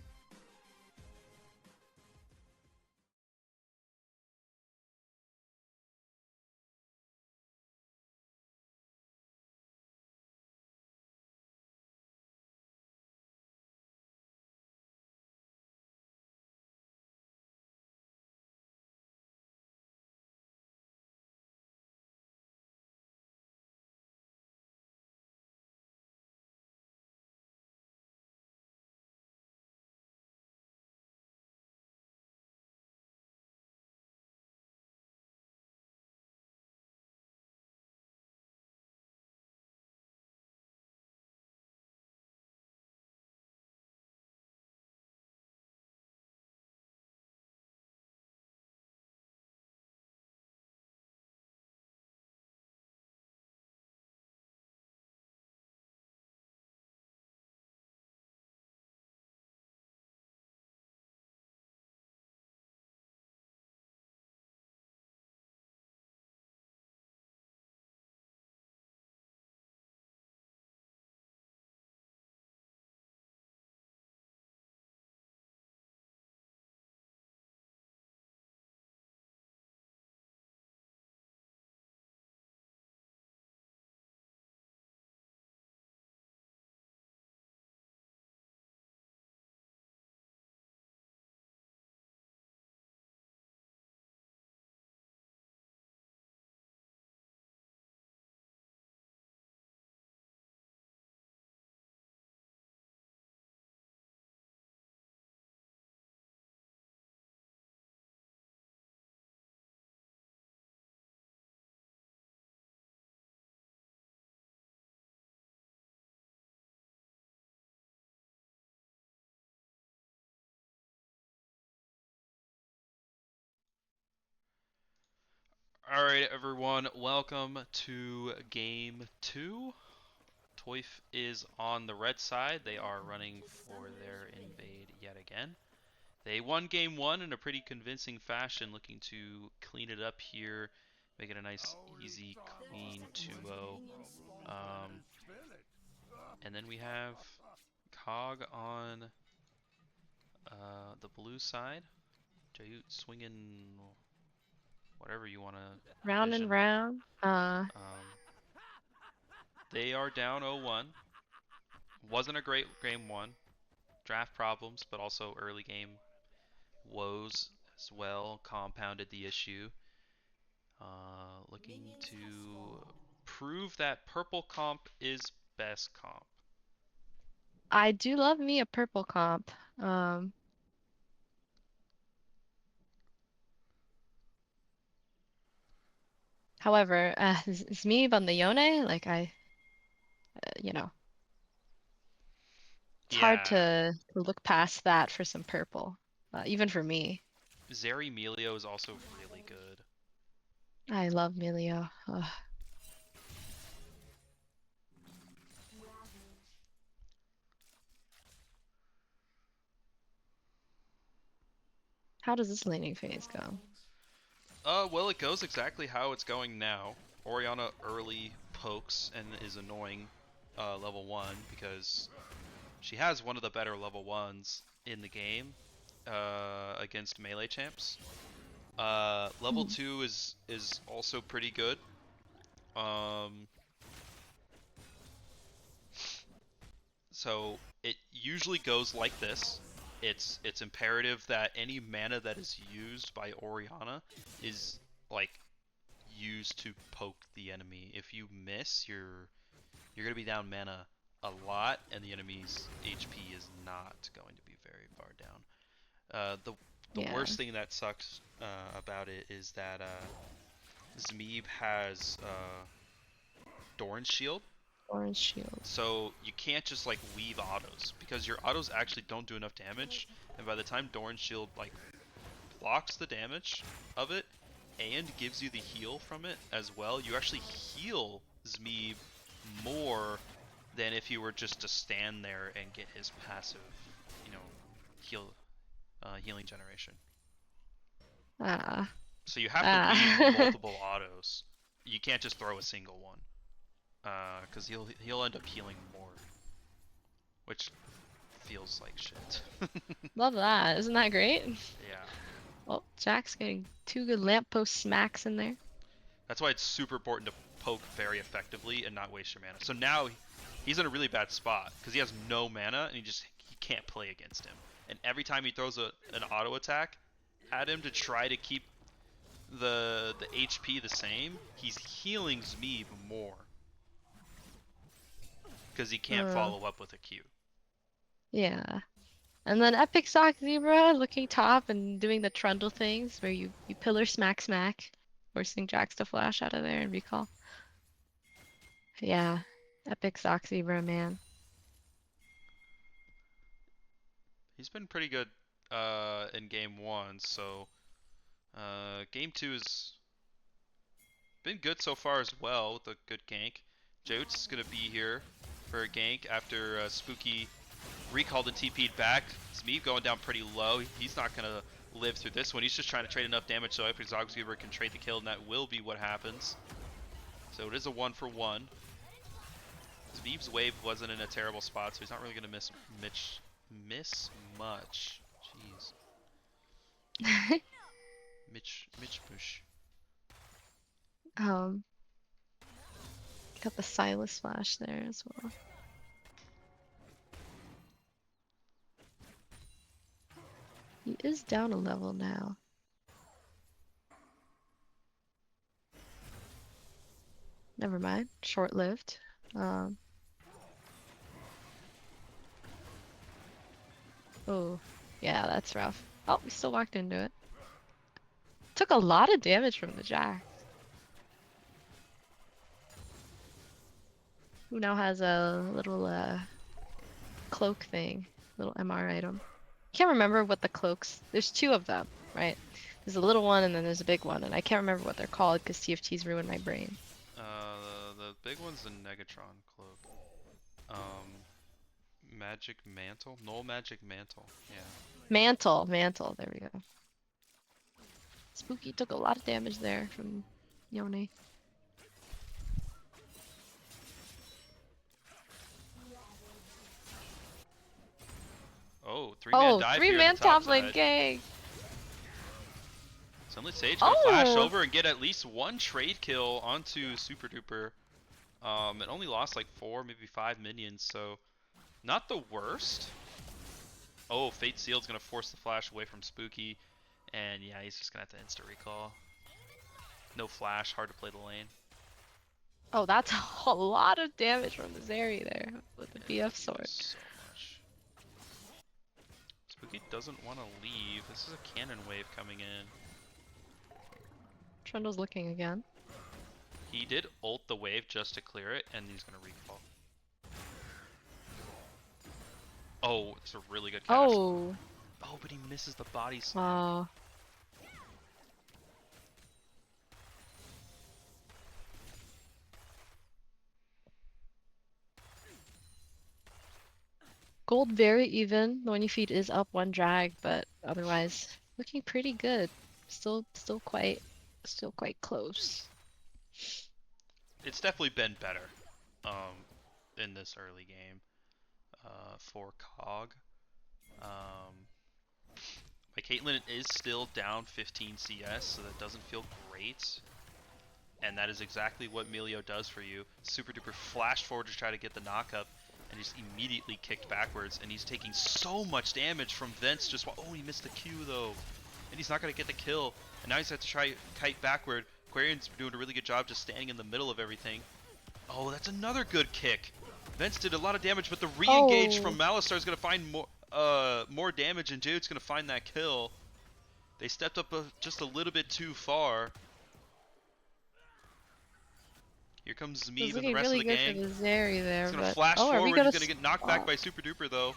All right, everyone, welcome to game two. Toyf is on the red side. They are running for their invade yet again. They won game one in a pretty convincing fashion, looking to clean it up here, make it a nice, easy, clean 2-0. Um, and then we have Cog on the blue side. Jayut swinging whatever you want to Round and envision. round. Um, they are down 0-1. Wasn't a great game one. Draft problems, but also early game woes as well compounded the issue. Looking to prove that purple comp is best comp. I do love me a purple comp. Um, However, it's me on the Yone. Like you know, it's hard Yeah, to look past that for some purple, even for me. Zeri Melio is also really good. I love Milio. Ugh. How does this laning phase go? Well, it goes exactly how it's going now. Oriana early pokes and is annoying level 1 because she has one of the better level 1s in the game against melee champs. Level Mhm. 2 is also pretty good. Um, so it usually goes like this. It's imperative that any mana that is used by Oriana is like used to poke the enemy. If you miss, you're gonna be down mana a lot, and the enemy's HP is not going to be very far down. The Yeah, worst thing that sucks about it is that Zmeeb has Doran's shield, orange shield. so you can't just like weave autos because your autos actually don't do enough damage, and by the time Doran's shield like blocks the damage of it and gives you the heal from it as well, you actually heal Zmeeb more than if you were just to stand there and get his passive, you know, healing generation. Ah, So you have to weave ah. multiple autos. You can't just throw a single one, because he'll end up healing more, which feels like shit. Love that. Isn't that great? Yeah, Well, Jack's getting 2 good lamppost smacks in there. that's why it's super important to poke very effectively and not waste your mana. So now he's in a really bad spot because he has no mana and he can't play against him. And every time he throws an auto attack at him to try to keep the HP the same, he's healing Zmeeb more because he can't Uh, follow up with a Q. yeah. And then Epic Sock Zebra looking top and doing the trundle things where you pillar smack smack, forcing Jax to flash out of there and recall. Yeah. Epic Sock Zebra, man. He's been pretty good in game one, so game two has been good so far as well with a good gank. Jotes is gonna be here for a gank after Spooky recalled and TP'd back. Zmeeb going down pretty low. He's not gonna live through this one. He's just trying to trade enough damage so Epic Zogzweaver can trade the kill, and that will be what happens. So it is a 1-for-1. Zmeeb's wave wasn't in a terrible spot, so he's not really gonna miss much. Jeez. Mitch Bush. Um, got the Silas flash there as well. He is down a level now. Never mind. Short-lived. Um, oh, yeah, that's rough. Oh, we still walked into it. Took a lot of damage from the Jack. Who now has a little cloak thing, little MR item. Can't remember what the cloaks. There's 2 of them, right? There's a little one and then there's a big one, and I can't remember what they're called because TFT's ruined my brain. The big one's the Negatron cloak. Magic Mantle? Null Magic Mantle. Yeah. Mantle, mantle. There we go. Spooky took a lot of damage there from Yone. Oh, 3-man Oh, dive here in 3-man the top top lane side. gang. Sunlit Sage gonna flash Oh, over and get at least one trade kill onto Super Duper. It only lost like 4, maybe 5 minions, so not the worst. Oh, Fate Sealed's gonna force the flash away from Spooky, and yeah, he's just gonna have to insta recall. No flash, hard to play the lane. oh, that's a lot of damage from the Zeri there with the Yeah, BF sword. so much. Spooky doesn't want to leave. This is a cannon wave coming in. Trundle's looking again. He did ult the wave just to clear it, and he's gonna recall. Oh, it's a really good cast. Oh, Oh, but he misses the body slam. wow. Gold very even. The one you feed is up 1 drag, but otherwise looking pretty good. Still quite close. it's definitely been better in this early game for COG. My Caitlyn is still down 15 CS, so that doesn't feel great. And that is exactly what Melio does for you. Super duper flashed forward to try to get the knockup, and he's immediately kicked backwards, and he's taking so much damage from Vince just while, oh, he missed the Q though. And he's not going to get the kill, and now he's got to try kite backward. Aquarian's doing a really good job just standing in the middle of everything. Oh, that's another good kick. Vince did a lot of damage, but the re-engage from Malistar is going to find more damage, and Jade's going to find that kill. They stepped up just a little bit too far. Here comes Meave and the rest of the gang. For the Zeri there, He's going to but... flash forward. He's going to get knocked back Oh. by Super Duper, though.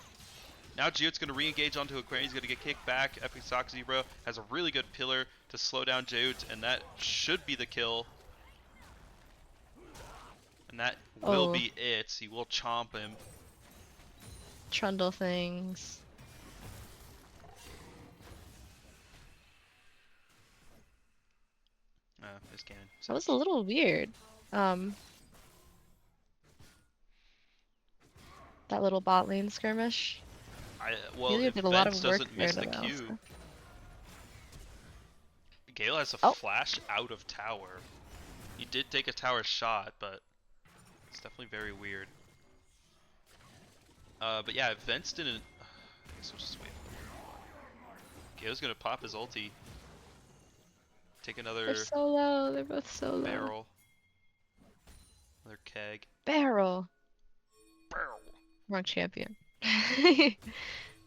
Now Geode's going to re-engage onto Aquarian. He's going to get kicked back. Epic Sock Zebra has a really good pillar to slow down Geode, and that should be the kill. And that will be it. He will chomp him. Trundle things. This cannon. That was a little weird. That little bot lane skirmish. Well, if did a lot Vence of work doesn't miss the there Q, also. Gale has a flash out of tower. He did take a tower shot, but it's definitely very weird. But yeah, if Vence didn't... I guess we'll just wait for the Gale's gonna pop his ulti. Take another... They're so low. They're both so low. Barrel. Another keg. Barrel. Barrel. Wrong champion.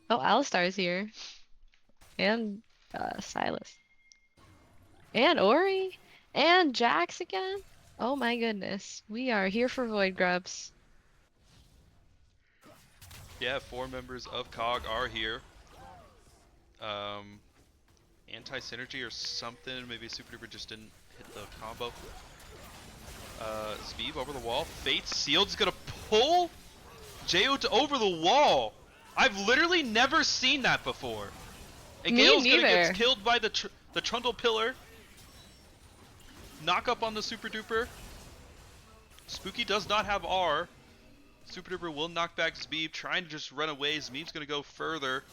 Oh, Alistar's here. And Silas. And Ori. And Jax again. Oh my goodness. We are here for Void Grubs. Yeah, 4 members of COG are here. Anti-synergy or something. Maybe Super Duper just didn't hit the combo. Zveev over the wall. Fate Sealed's gonna pull Geode over the wall. I've literally never seen that before. And Gale's gonna get killed by the Trundle Pillar. Knock up on the Super Duper. Spooky does not have R. Super Duper will knock back Zveev, trying to just run away. Zveev's gonna go further.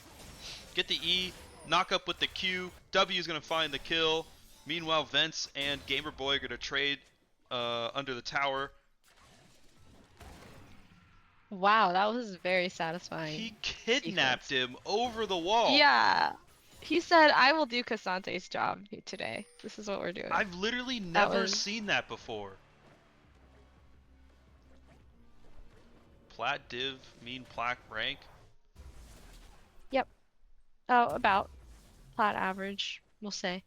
Get the E. Knock up with the Q. W's gonna find the kill. Meanwhile, Vence and Gamer Boy are gonna trade under the tower. Wow, that was very satisfying. He kidnapped him over the wall. Yeah. He said, I will do Cassante's job today. This is what we're doing. I've literally never seen that before. Plat div mean plaque rank? Yep. Oh, about plat average, we'll say.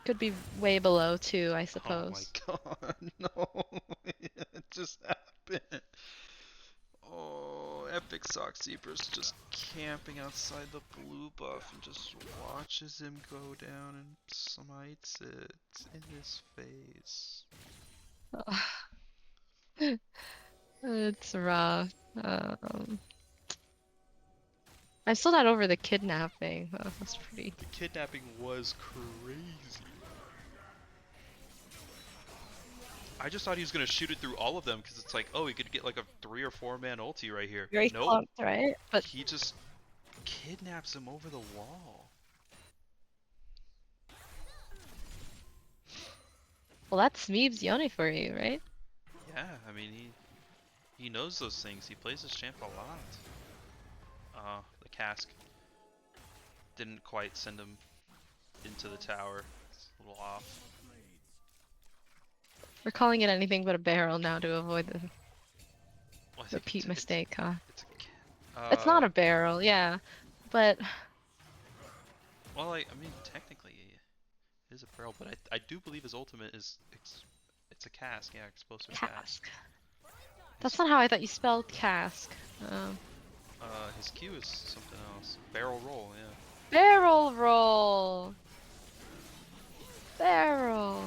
Could be way below too, I suppose. Oh my god, no. It just happened. Oh, Epic Sock Zebra's just camping outside the blue buff and just watches him go down and smites it in his face. It's rough. I'm still not over the kidnapping. That's pretty. The kidnapping was crazy. I just thought he was gonna shoot it through all of them because it's like, oh, he could get like a 3 or 4 man ulti right here. Very clumped, right? But he just kidnaps him over the wall. Well, that's Meeb's Yone for you, right? Yeah, I mean he knows those things. He plays his champ a lot. The cask didn't quite send him into the tower. It's a little off. We're calling it anything but a barrel now to avoid the repeat it's mistake, huh? It's not a barrel, yeah, but... Well, I mean, technically it is a barrel, but I do believe his ultimate is... It's a cask, yeah, explosive cask. That's not how I thought you spelled cask. His Q is something else. Barrel roll, yeah. Barrel roll! Barrel!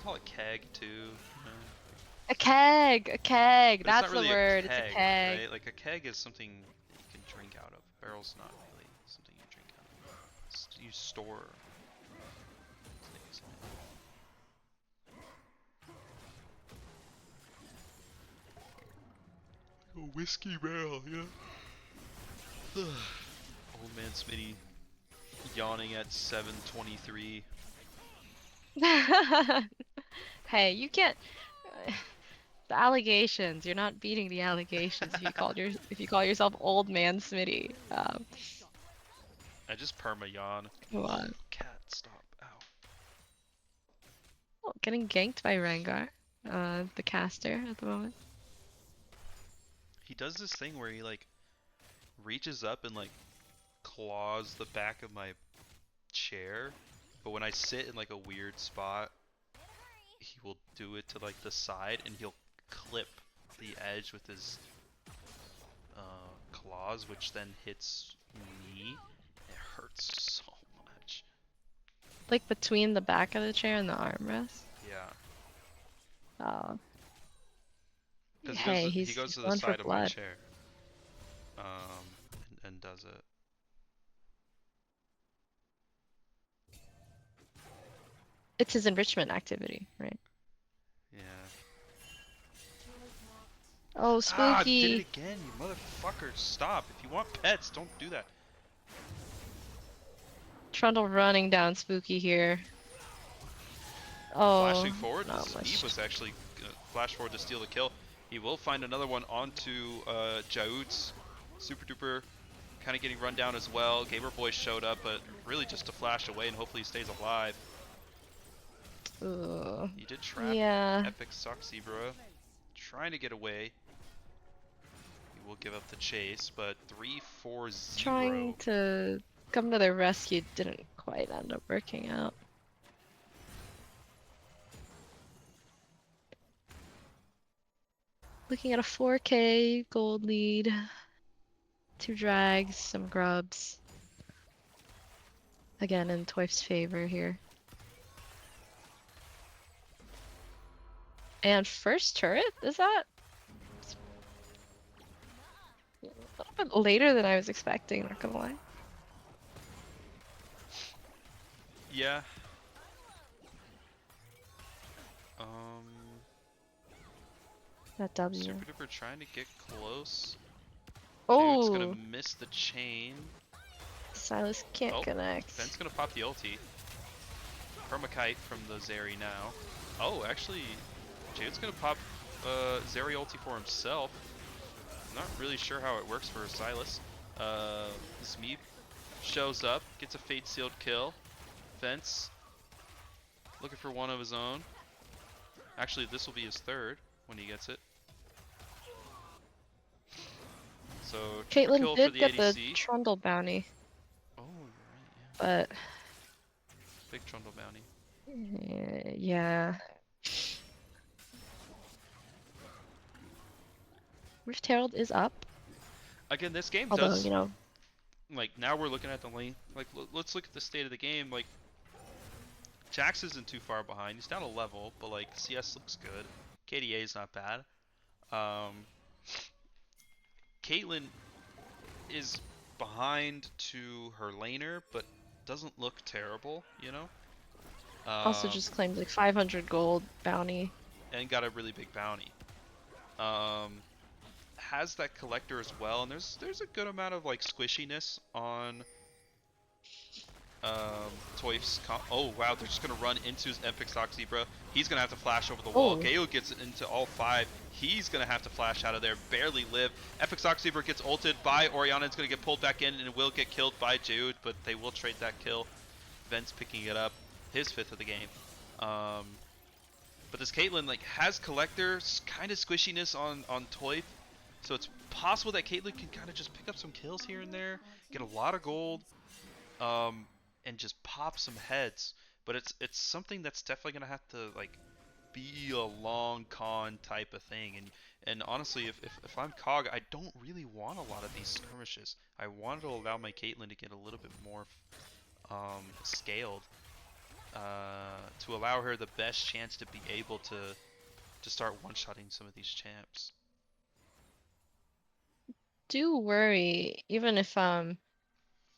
Call it keg too. A keg, a keg. But that's really the word. A keg, it's a keg. Right? Like a keg is something you can drink out of. Barrel's not really something you drink out of. You store things whiskey barrel, yeah. Old man Smitty yawning at 7:23. Hey, you can't. The allegations. You're not beating the allegations if you call yourself old man Smitty. I just perma yawn. Come on. Cat, stop. Ow. Oh, getting ganked by Rengar, the caster at the moment. He does this thing where he like reaches up and like claws the back of my chair, but when I sit in like a weird spot, he will do it to like the side and he'll clip the edge with his claws, which then hits me. It hurts so much. Like between the back of the chair and the armrest. Yeah. Oh. 'Cause Hey, he he's goes to the going for side of my blood. chair. And does it. It's his enrichment activity, right? Yeah. Oh, Ah, did it spooky! again, you motherfucker. Stop. If you want pets, don't do that. Trundle running down spooky here. Oh, Flashing forward, the not speed much. was actually flash forward to steal the kill. He will find another one onto Jaut's. Super duper kind of getting run down as well. Gamer Boy showed up, but really just to flash away and hopefully he stays alive. Ugh. He did trap Yeah. Epic Suck Zebra. Trying to get away. He will give up the chase, but 3-4-0. Trying to come to their rescue didn't quite end up working out. Looking at a 4K gold lead. 2 drags, some grubs. Again, in Toif's favor here. And first turret, is that? A little bit later than I was expecting, not gonna lie. Yeah. That W. Super duper trying to get close. Dude's gonna Oh! miss the chain. Silas can't connect. Ben's gonna pop the ulti. Permakite from the Zeri now. Oh, actually, Jade's gonna pop Zeri ulti for himself. Not really sure how it works for Silas. Zmeep shows up, gets a fate sealed kill. Fence looking for one of his own. Actually, this will be his third when he gets it. So triple kill Caitlyn for did the get the ADC. Trundle bounty, Oh, you're right, yeah. but Big Trundle bounty. yeah. Rift Herald is up, Again, this game although, does, you know, like, now we're looking at the lane. Like, let's look at the state of the game. Like, Jax isn't too far behind. He's down a level, but, like, CS looks good. KDA is not bad. Caitlyn is behind to her laner, but doesn't look terrible, you know? also just claimed like 500 gold bounty. And got a really big bounty. Has that collector as well, and there's a good amount of like squishiness on Toif's oh wow, they're just gonna run into his Epic Stock Zebra. He's gonna have to flash over the wall. Oh. Gale gets into all 5. He's gonna have to flash out of there, barely live. Epic Stock Zebra gets ulted by Orianna. It's gonna get pulled back in and will get killed by Jude, but they will trade that kill. Vent's picking it up, his 5th of the game. But this Caitlyn like has collectors kind of squishiness on Toif, so it's possible that Caitlyn can kind of just pick up some kills here and there, get a lot of gold, and just pop some heads. But it's something that's definitely gonna have to like be a long con type of thing. And honestly, if I'm Cog, I don't really want a lot of these skirmishes. I want to allow my Caitlyn to get a little bit more scaled, to allow her the best chance to be able to start one-shotting some of these champs. Do worry, even if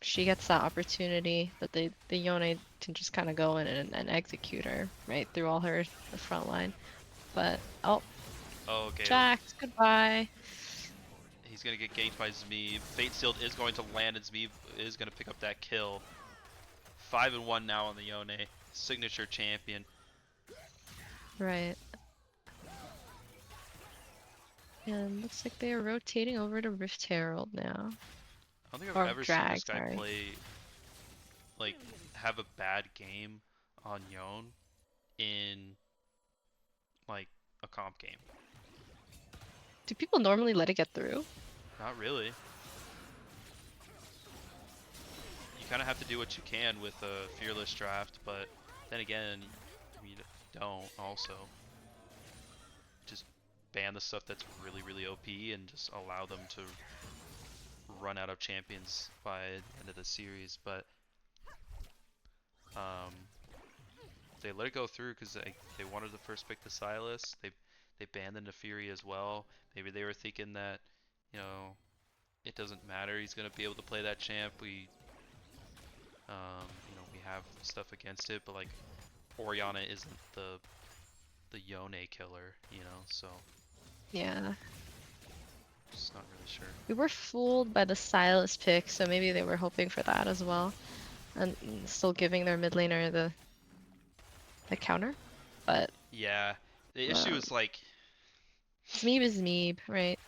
she gets that opportunity, that the Yone can just kind of go in and execute her right through all her front line. But oh, Oh, okay. Jax, goodbye. He's gonna get ganked by Zmeeb. Fate Sealed is going to land, and Zmeeb is gonna pick up that kill. 5-1 now on the Yone, signature champion. Right. And looks like they are rotating over to Rift Herald now. I don't think Or I've ever seen Drag, this guy sorry. play, like, have a bad game on Yone in, like, a comp game. Do people normally let it get through? Not really. You kind of have to do what you can with a fearless draft, but then again, you don't also. Just ban the stuff that's really, really OP and just allow them to run out of champions by the end of the series. But they let it go through because they wanted to first pick the Sylas. They banned the Nefiri as well. Maybe they were thinking that, you know, it doesn't matter. He's gonna be able to play that champ. You know, we have stuff against it, but like Orianna isn't the Yone killer, you know, so Yeah. just not really sure. We were fooled by the Sylas pick, so maybe they were hoping for that as well. And still giving their mid laner the counter. But Yeah, the issue is like, Zmeeb is Zmeeb, right?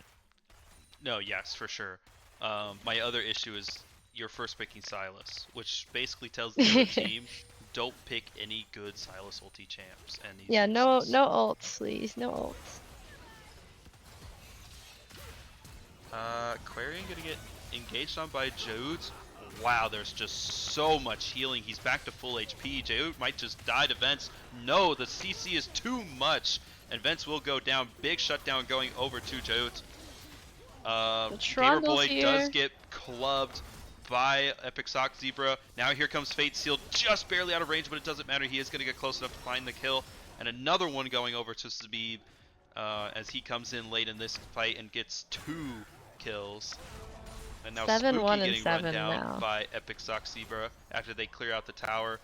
no, yes, for sure. My other issue is you're first picking Sylas, which basically tells the other team don't pick any good Sylas ulti champs. And he's Yeah, no useless. ults, please. No ults. Aquarian gonna get engaged on by Jaut. Wow, there's just so much healing. He's back to full HP. Jaut might just die to Vents. No, the CC is too much, and Vents will go down. Big shutdown going over to Jaut. Gamer Boy does get clubbed by Epic Sock Zebra. Now here comes Fate Sealed, just barely out of range, but it doesn't matter. He is going to get close enough to find the kill. And another one going over to Zabib as he comes in late in this fight and gets 2 kills. And now 7-1 Spooky and getting 7 run down now. by Epic Sock Zebra after they clear out the tower.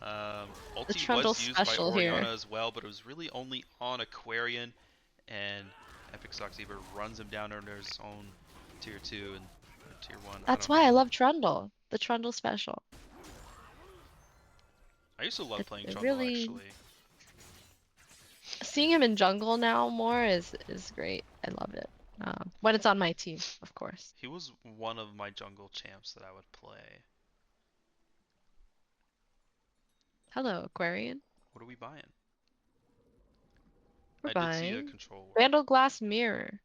Ulti Trundle was used by special Orianna here. as well, but it was really only on Aquarian, and Epic Sock Zebra runs him down under his own tier 2 and tier 1. That's why I love Trundle. The Trundle special. I used to love playing It Trundle really... actually. Seeing him in jungle now more is great. I love it. When it's on my team, of course. He was one of my jungle champs that I would play. Hello, Aquarian. What are we buying? We're I did see a buying control ward. Vandal Glass Mirror.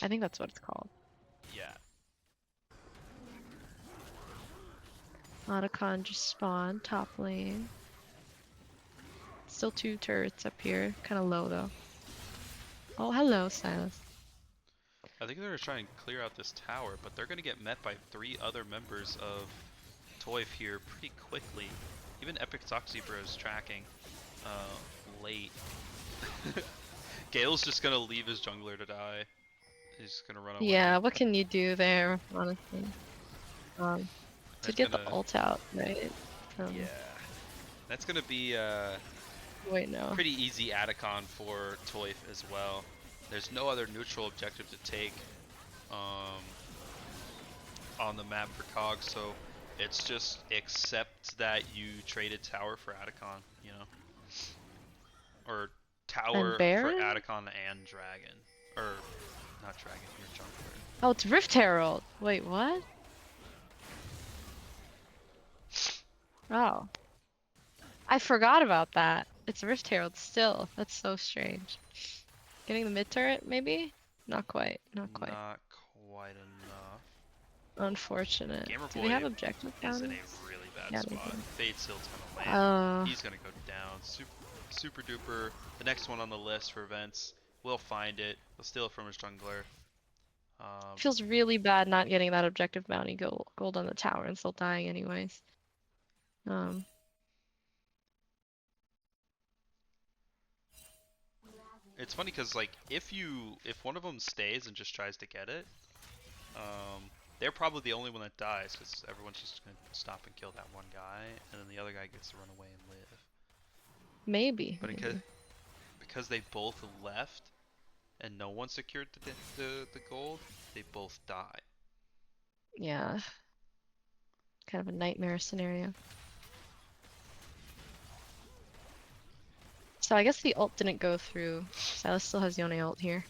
I think that's what it's called. Yeah. Otacon just spawned top lane. Still 2 turrets up here. Kind of low though. Oh, hello, Silas. I think they're going to try and clear out this tower, but they're going to get met by 3 other members of Toyf here pretty quickly. Even Epic Sock Zebra is tracking late. Gale's just going to leave his jungler to die. He's just going to run away. Yeah, what can you do there, honestly? To get the ult out, right? Yeah. That's going to be wait, no. pretty easy Adacon for Toyf as well. There's no other neutral objective to take on the map for Cog, so it's just accept that you traded tower for Adacon, you know? Or tower for Adacon and Dragon. Or, not Dragon, your jungler. Oh, it's Rift Herald! Wait, what? Oh. I forgot about that. It's Rift Herald still. That's so strange. Getting the mid turret, maybe? Not quite. Not quite. Not quite enough. Unfortunate. Gamer Do Boy they have objective is in bounties? a really bad Yeah, spot. Fade Sealed's gonna land. He's gonna go down. Super duper. The next one on the list for events. We'll find it. We'll steal it from his jungler. Feels really bad not getting that objective bounty gold on the tower and still dying anyways. It's funny because like if one of them stays and just tries to get it, they're probably the only one that dies because everyone's just gonna stop and kill that one guy, and then the other guy gets to run away and live. Maybe. But because they both left and no one secured the gold, they both die. Yeah. Kind of a nightmare scenario. So I guess the ult didn't go through. Silas still has Yone ult here.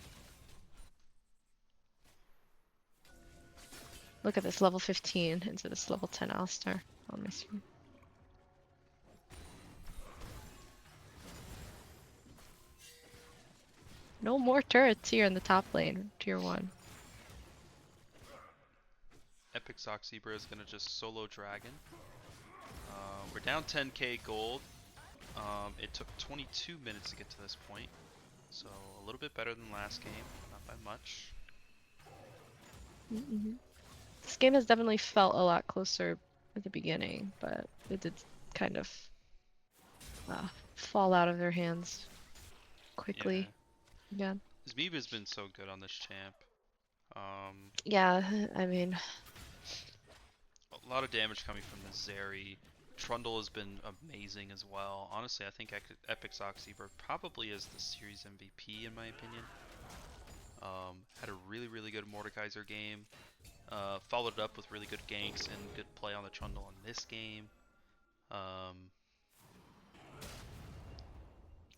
Look at this, level 15 into this level 10 Alistar on my screen. No more turrets here in the top lane, tier 1. Epic Zoxzebra is gonna just solo dragon. We're down 10k gold. It took 22 minutes to get to this point, so a little bit better than last game, not by much. This game has definitely felt a lot closer at the beginning, but it did kind of fall out of their hands quickly again. Zmeeb has been so good on this champ. Yeah, I mean, A lot of damage coming from the Zeri. Trundle has been amazing as well. Honestly, I think Epic Zoxzebra probably is the series MVP in my opinion. Had a really good Mordekaiser game. Followed it up with really good ganks and good play on the Trundle in this game. I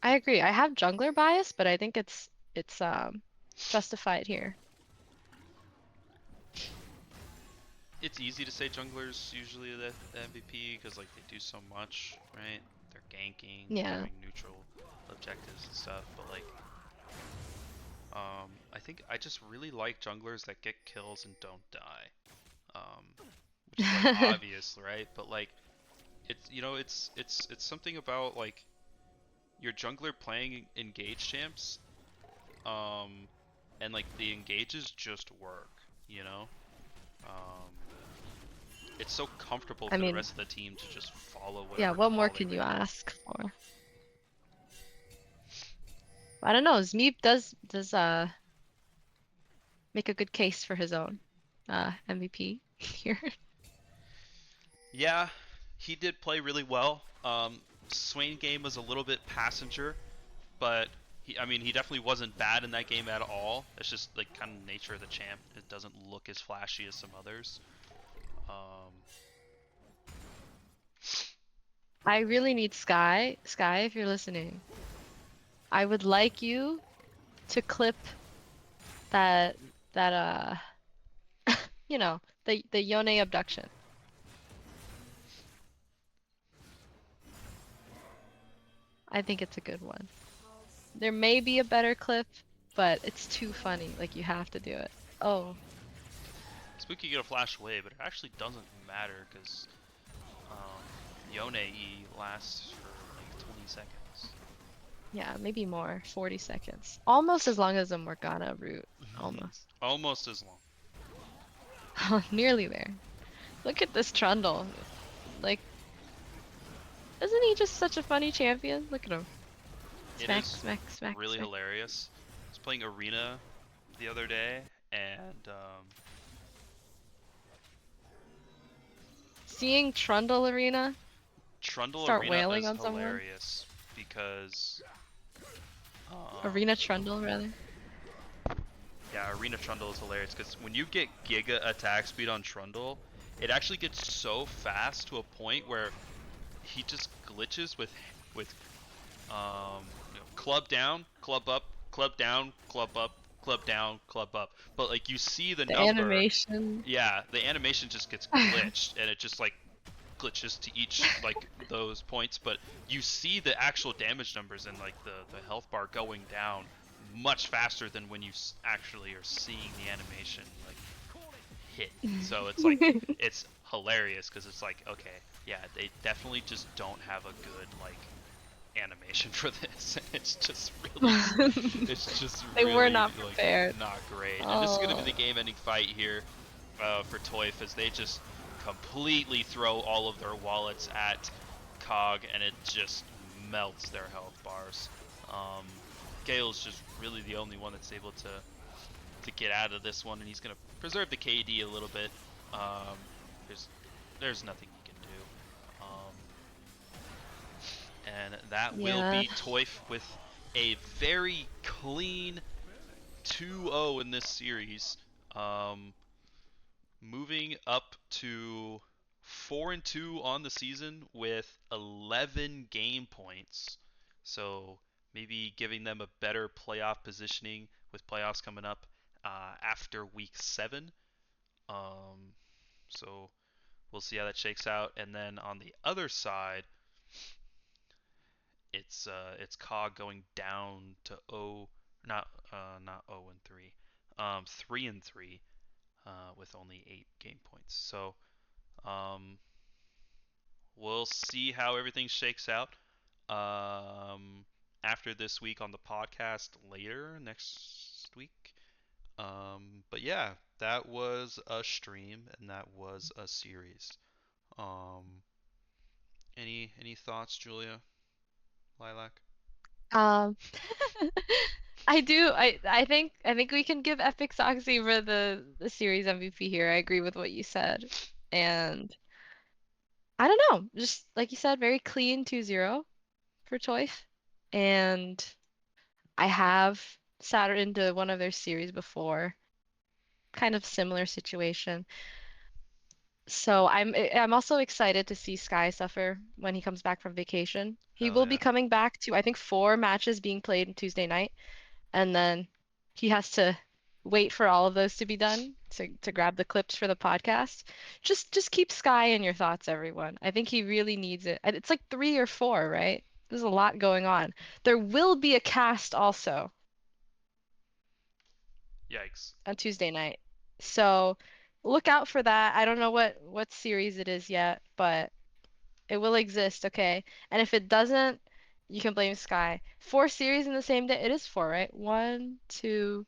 agree. I have jungler bias, but I think it's justified here. It's easy to say junglers usually the MVP because like they do so much, right? They're ganking, doing neutral objectives and stuff, but like I think I just really like junglers that get kills and don't die. Which is like obvious, right? But like it's it's something about like your jungler playing engage champs, and like the engages just work, you know? It's so comfortable for the rest of the team to just follow whatever. Yeah, what more can you ask for? I don't know. Zmeeb does make a good case for his own MVP here. Yeah, he did play really well. Swain game was a little bit passenger, but he definitely wasn't bad in that game at all. It's just like kind of nature of the champ. It doesn't look as flashy as some others. I really need Sky. Sky, if you're listening, I would like you to clip that you know, the Yone abduction. I think it's a good one. There may be a better clip, but it's too funny. Like, you have to do it. Oh. Spooky get a flash away, but it actually doesn't matter because Yone E lasts for like 20 seconds. Yeah, maybe more. 40 seconds. Almost as long as a Morgana route. Almost. Almost as long. Nearly there. Look at this Trundle. Like, isn't he just such a funny champion? Look at him. Smack, smack, smack. Really smack. hilarious. I was playing Arena the other day, and seeing Trundle Arena Trundle start Arena wailing is on someone. hilarious because Arena Trundle, rather. Yeah, Arena Trundle is hilarious because when you get Giga attack speed on Trundle, it actually gets so fast to a point where he just glitches with club down, club up, club down, club up, club down, club up. But like you see the number. Animation. Yeah, the animation just gets glitched and it just like glitches to each like those points, but you see the actual damage numbers and like the health bar going down much faster than when you actually are seeing the animation like hit. So it's like it's hilarious because it's like, okay, yeah, they definitely just don't have a good like animation for this. It's just really They really, were not like, prepared. not great. And this is gonna be the game-ending fight here for Toyf as they just completely throw all of their wallets at Cog and it just melts their health bars. Gale's just really the only one that's able to get out of this one, and he's gonna preserve the KD a little bit. There's nothing he can do. And that will be Toyf with a very clean 2-0 in this series. Um, moving up to 4-2 on the season with 11 game points. So maybe giving them a better playoff positioning with playoffs coming up after week 7. Um, so we'll see how that shakes out. And then on the other side, it's COG going down to not 0-3, 3-3 with only 8 game points. So um, we'll see how everything shakes out um, after this week on the podcast later next week. But yeah, that was a stream and that was a series. Um, any thoughts, Julia? Lilac? Um, I do. I think we can give Epic Soxy for the series MVP here. I agree with what you said. And I don't know, just like you said, very clean 2-0 for Toyf. And I have sat into one of their series before, kind of similar situation. So I'm also excited to see Sky suffer when he comes back from vacation. He Hell will be yeah. coming back to, I think, 4 matches being played on Tuesday night, and then he has to wait for all of those to be done to grab the clips for the podcast. Just keep Sky in your thoughts, everyone. I think he really needs it. And it's like 3 or 4, right? There's a lot going on. There will be a cast also Yikes. on Tuesday night. So look out for that. I don't know what series it is yet, but it will exist, okay? And if it doesn't, you can blame Sky. 4 series in the same day. It is 4, right? One, two,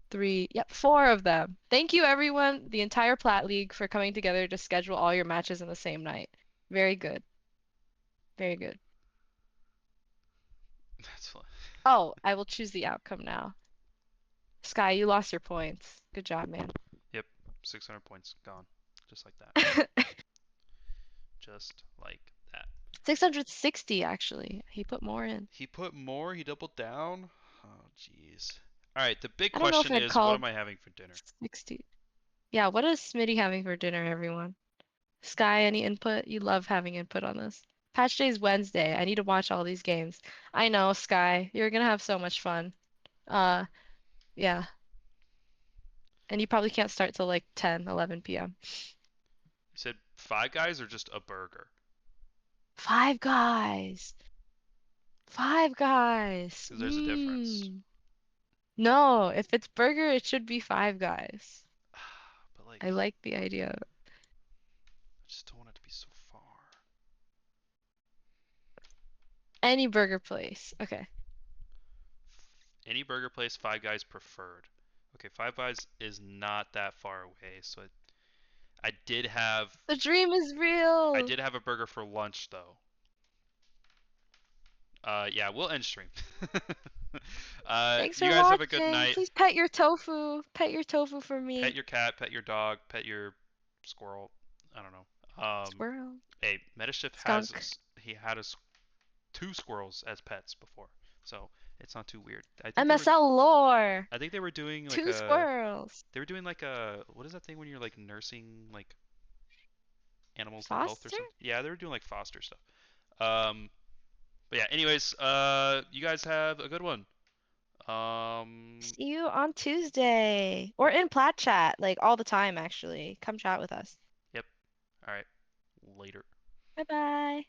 three. Yep, 4 of them. Thank you, everyone, the entire Plat League, for coming together to schedule all your matches in the same night. Very good. Very good. That's fun. Oh, I will choose the outcome now. Sky, you lost your points. Good job, man. Yep, 600 points gone. Just like that. Just like that. 660, actually. He put more in. He put more, he doubled down. Oh, jeez. Alright, the big I don't know if question I'd is what call am I having for dinner? 60. Yeah, what is Smitty having for dinner, everyone? Sky, any input? You love having input on this. Patch Day's Wednesday. I need to watch all these games. I know, Sky. You're gonna have so much fun. Uh, yeah. And you probably can't start till like 10, 11 p.m. You said Five Guys or just a burger? Five Guys. Five Guys. Because there's a difference. Mmm. No, if it's burger, it should be Five Guys. But like, I like the idea. I just don't want it to be so far. Any burger place. Okay. Any burger place, Five Guys preferred. Okay, Five Guys is not that far away, so I did have The dream is I real. did have a burger for lunch though. Yeah, we'll end stream. Thanks You for guys have a good watching. night. Please pet your tofu. Pet your tofu for Pet me. your cat, pet your dog, pet your squirrel. I don't know. Squirrel. Hey, Metashift Skunk. he had us 2 squirrels as pets before, so it's not too weird. MSL lore. I think they were doing like Two a squirrels. they were doing like a what is that thing when you're like nursing like animals to health or Foster? something? Yeah, they were doing like foster stuff. Um, but yeah, anyways, you guys have a good one. Um, See you on Tuesday. Or in Plat Chat, like all the time, actually. Come chat with us. yep. All right. Later. Bye bye.